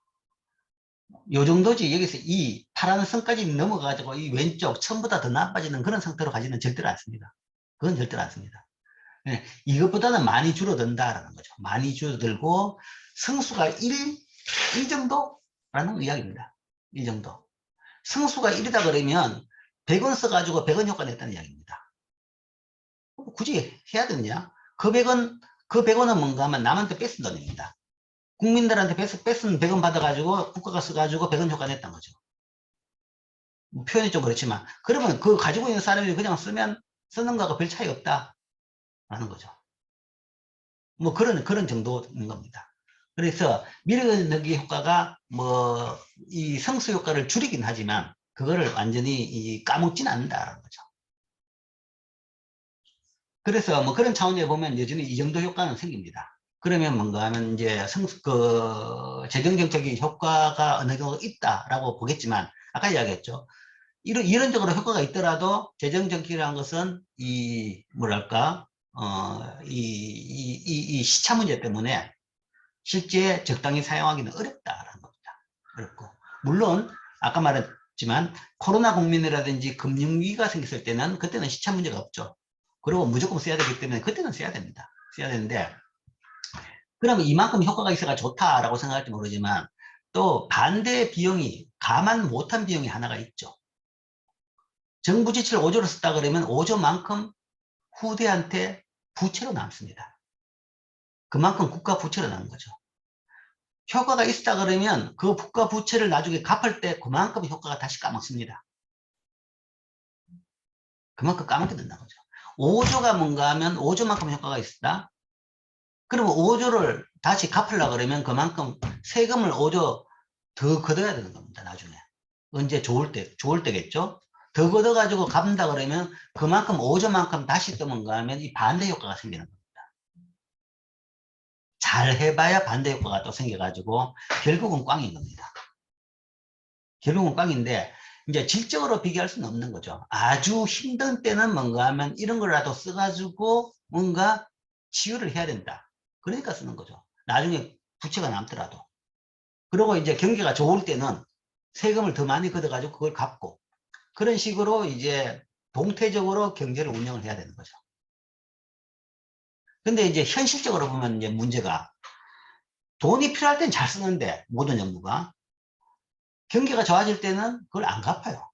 요 정도지. 여기서 이 파란 선까지 넘어가지고 이 왼쪽 처음보다 더 나빠지는 그런 상태로 가지는 절대로 않습니다. 그건 절대로 않습니다. 네, 이것보다는 많이 줄어든다라는 거죠. 많이 줄어들고 성수가 1 정도라는 이야기입니다. 1 정도. 성수가 1이다 그러면 100원 써가지고 100원 효과 냈다는 이야기입니다. 굳이 해야 되느냐? 그 100원은 뭔가 하면 남한테 뺏은 돈입니다. 국민들한테 뺏은 100원 받아가지고 국가가 써가지고 100원 효과 냈다는 거죠. 표현이 좀 그렇지만, 그러면 그거 가지고 있는 사람이 그냥 쓰는 거하고 별 차이 없다라는 거죠. 그런 정도인 겁니다. 그래서 밀어넣기 효과가 이 성수 효과를 줄이긴 하지만 그거를 완전히 까먹진 않는다라는 거죠. 그래서 그런 차원에 보면 여전히 이 정도 효과는 생깁니다. 그러면 뭔가 하면 이제 재정정책의 효과가 어느 정도 있다라고 보겠지만, 아까 이야기했죠. 이론적으로 효과가 있더라도 재정정책이라는 것은 이 시차 문제 때문에 실제 적당히 사용하기는 어렵다라는 겁니다. 어렵고. 물론, 아까 말했지만, 코로나 국민이라든지 금융위기가 생겼을 때는 그때는 시차 문제가 없죠. 그리고 무조건 써야 되기 때문에 그때는 써야 됩니다. 써야 되는데, 그러면 이만큼 효과가 있어가 좋다라고 생각할지 모르지만, 또 반대 비용이, 감안 못한 비용이 하나가 있죠. 정부 지출을 5조를 썼다 그러면 5조만큼 후대한테 부채로 남습니다. 그만큼 국가 부채로 남는 거죠. 효과가 있다 그러면 그 국가 부채를 나중에 갚을 때 그만큼 효과가 다시 까먹습니다. 그만큼 까먹게 된다는 거죠. 5조가 뭔가 하면 5조만큼 효과가 있다. 그러면 5조를 다시 갚으려고 그러면 그만큼 세금을 5조 더 걷어야 되는 겁니다. 나중에. 언제 좋을 때겠죠? 더 걷어가지고 갚는다 그러면 그만큼 5조만큼 다시 또 뭔가 하면 이 반대 효과가 생기는 겁니다. 잘 해봐야 반대 효과가 또 생겨가지고 결국은 꽝인 겁니다. 결국은 꽝인데 이제 질적으로 비교할 수는 없는 거죠. 아주 힘든 때는 뭔가 하면 이런 거라도 써가지고 뭔가 치유를 해야 된다. 그러니까 쓰는 거죠. 나중에 부채가 남더라도. 그리고 이제 경기가 좋을 때는 세금을 더 많이 걷어가지고 그걸 갚고 그런 식으로 이제 동태적으로 경제를 운영을 해야 되는 거죠. 근데 이제 현실적으로 보면 이제 문제가 돈이 필요할 땐 잘 쓰는데 모든 정부가 경기가 좋아질 때는 그걸 안 갚아요.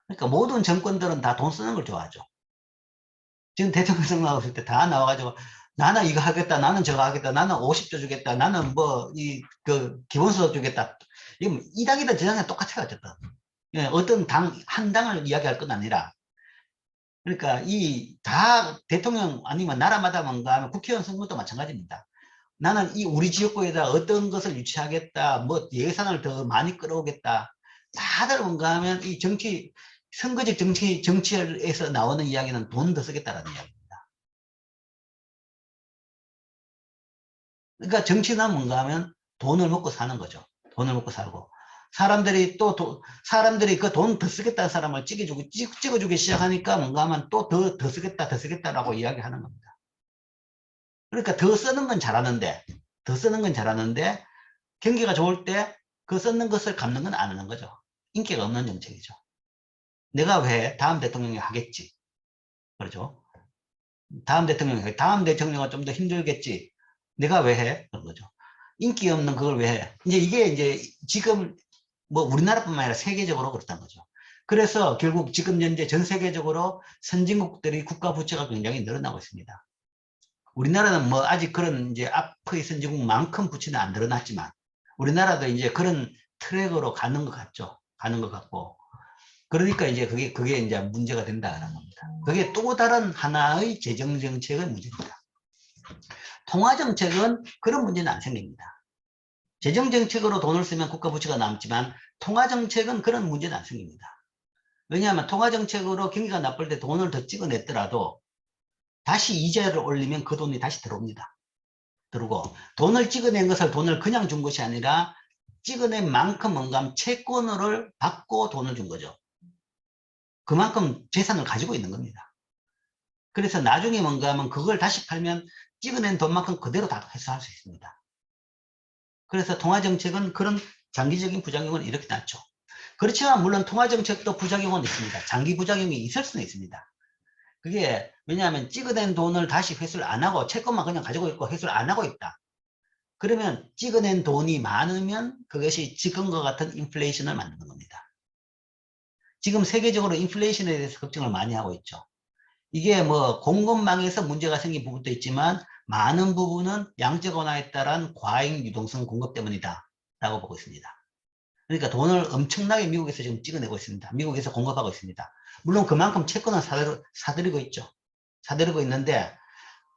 그러니까 모든 정권들은 다 돈 쓰는 걸 좋아하죠. 지금 대통령 선거 나왔을 때 다 나와가지고 나는 이거 하겠다, 나는 저거 하겠다, 나는 50조 주겠다, 나는 뭐 기본소득 주겠다. 이건 이 당이든 저 당이든 똑같아요. 어쨌든. 예, 어떤 한 당을 이야기할 건 아니라 그러니까 이 다 대통령 아니면 나라마다 뭔가 하면 국회의원 선거도 마찬가지입니다. 나는 이 우리 지역구에다 어떤 것을 유치하겠다, 뭐 예산을 더 많이 끌어오겠다. 다들 뭔가 하면 이 선거적 정치에서 나오는 이야기는 돈 더 쓰겠다라는 이야기입니다. 그러니까 정치는 뭔가 하면 돈을 먹고 사는 거죠. 돈을 먹고 살고. 사람들이 그 돈 더 쓰겠다는 사람을 찍어주기 시작하니까 뭔가 하면 또 더 쓰겠다, 더 쓰겠다라고 이야기하는 겁니다. 그러니까 더 쓰는 건 잘하는데, 경기가 좋을 때 그 썼는 것을 갚는 건 안 하는 거죠. 인기가 없는 정책이죠. 내가 왜 다음 대통령이 하겠지. 그렇죠. 다음 대통령은 좀 더 힘들겠지. 내가 왜 해? 그런 거죠. 인기 없는 그걸 왜 해? 이게 이제 지금 뭐 우리나라뿐만 아니라 세계적으로 그렇다는 거죠. 그래서 결국 지금 현재 전 세계적으로 선진국들이 국가 부채가 굉장히 늘어나고 있습니다. 우리나라는 뭐 아직 그런 이제 앞의 선진국만큼 부채는 안 늘어났지만 우리나라도 이제 그런 트랙으로 가는 것 같죠. 가는 것 같고. 그러니까 이제 그게 이제 문제가 된다는 겁니다. 그게 또 다른 하나의 재정 정책의 문제입니다. 통화 정책은 그런 문제는 안 생깁니다. 재정 정책으로 돈을 쓰면 국가 부채가 남지만 통화 정책은 그런 문제는 안 생깁니다. 왜냐하면 통화 정책으로 경기가 나쁠 때 돈을 더 찍어냈더라도 다시 이자를 올리면 그 돈이 다시 들어옵니다. 들어오고 돈을 찍어낸 것을 돈을 그냥 준 것이 아니라 찍어낸 만큼 뭔가 채권을 받고 돈을 준 거죠. 그만큼 재산을 가지고 있는 겁니다. 그래서 나중에 뭔가 하면 그걸 다시 팔면 찍어낸 돈만큼 그대로 다 회수할 수 있습니다. 그래서 통화정책은 그런 장기적인 부작용은 이렇게 낮죠. 그렇지만 물론 통화정책도 부작용은 있습니다. 장기 부작용이 있을 수는 있습니다. 그게 왜냐하면 찍어낸 돈을 다시 회수를 안 하고 채권만 그냥 가지고 있고 회수를 안 하고 있다. 그러면 찍어낸 돈이 많으면 그것이 지금과 같은 인플레이션을 만드는 겁니다. 지금 세계적으로 인플레이션에 대해서 걱정을 많이 하고 있죠. 이게 뭐 공급망에서 문제가 생긴 부분도 있지만 많은 부분은 양적 완화에 따른 과잉 유동성 공급 때문이다 라고 보고 있습니다. 그러니까 돈을 엄청나게 미국에서 지금 찍어내고 있습니다. 미국에서 공급하고 있습니다. 물론 그만큼 채권을 사들이고 있죠. 사들이고 있는데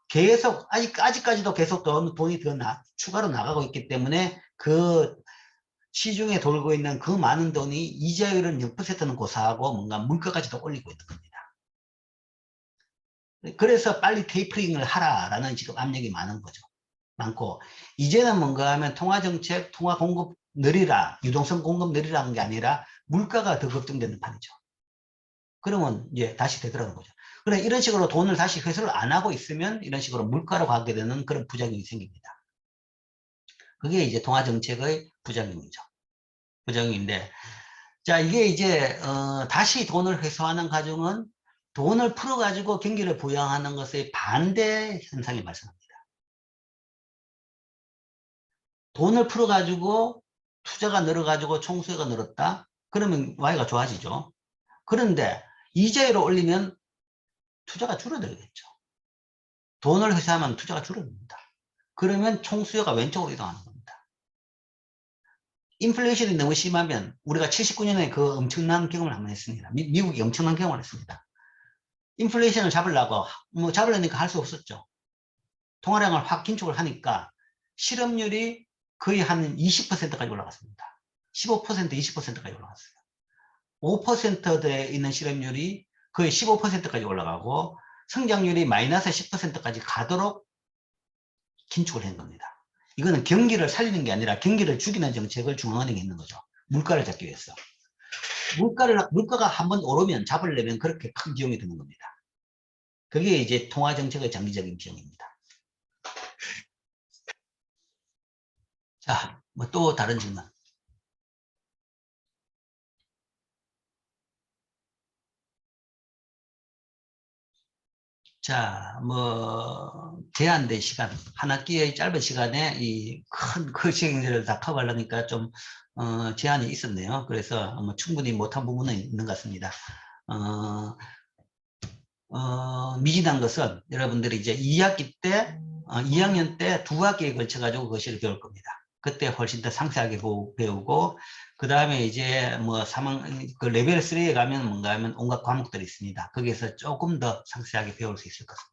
계속 아직까지도 계속 돈이 더 추가로 나가고 있기 때문에 그 시중에 돌고 있는 그 많은 돈이 이자율은 0%는 고사하고 뭔가 물가까지도 올리고 있는 겁니다. 그래서 빨리 테이퍼링을 하라라는 지금 압력이 많은 거죠. 많고 이제는 뭔가 하면 통화정책, 통화공급 느리라, 유동성 공급 느리라는 게 아니라 물가가 더 걱정되는 판이죠. 그러면 이제 다시 되더라는 거죠. 그래 이런 식으로 돈을 다시 회수를 안 하고 있으면 이런 식으로 물가로 가게 되는 그런 부작용이 생깁니다. 그게 이제 통화정책의 부작용이죠. 부작용인데 자 이게 이제 다시 돈을 회수하는 과정은 돈을 풀어가지고 경기를 부양하는 것의 반대 현상이 발생합니다. 돈을 풀어가지고 투자가 늘어가지고 총수요가 늘었다? 그러면 Y가 좋아지죠. 그런데 이자율을 올리면 투자가 줄어들겠죠. 돈을 회수하면 투자가 줄어듭니다. 그러면 총수요가 왼쪽으로 이동하는 겁니다. 인플레이션이 너무 심하면 우리가 79년에 그 엄청난 경험을 한번 했습니다. 미국이 엄청난 경험을 했습니다. 인플레이션을 잡으려고 뭐 잡으려니까 할 수 없었죠. 통화량을 확 긴축을 하니까 실업률이 거의 한 20%까지 올라갔습니다. 15%, 20%까지 올라갔어요. 5%대 있는 실업률이 거의 15%까지 올라가고 성장률이 마이너스 10%까지 가도록 긴축을 한 겁니다. 이거는 경기를 살리는 게 아니라 경기를 죽이는 정책을 중앙은행에 있는 거죠. 물가를 잡기 위해서. 물가가 한번 오르면 잡으려면 그렇게 큰 비용이 드는 겁니다. 그게 이제 통화정책의 장기적인 비용입니다. 자, 뭐 또 다른 질문. 자, 뭐 제한된 시간, 한 학기의 짧은 시간에 이 큰 시행들을 다 커버하려니까 좀 제한이 있었네요. 그래서 뭐 충분히 못한 부분은 있는 것 같습니다. 미진한 것은 여러분들이 이제 2학기 때, 2학년 때 2학기에 걸쳐 가지고 그것을 배울 겁니다. 그때 훨씬 더 상세하게 배우고, 그 다음에 이제 뭐 그 레벨 3에 가면 뭔가 하면 온갖 과목들이 있습니다. 거기에서 조금 더 상세하게 배울 수 있을 것 같습니다.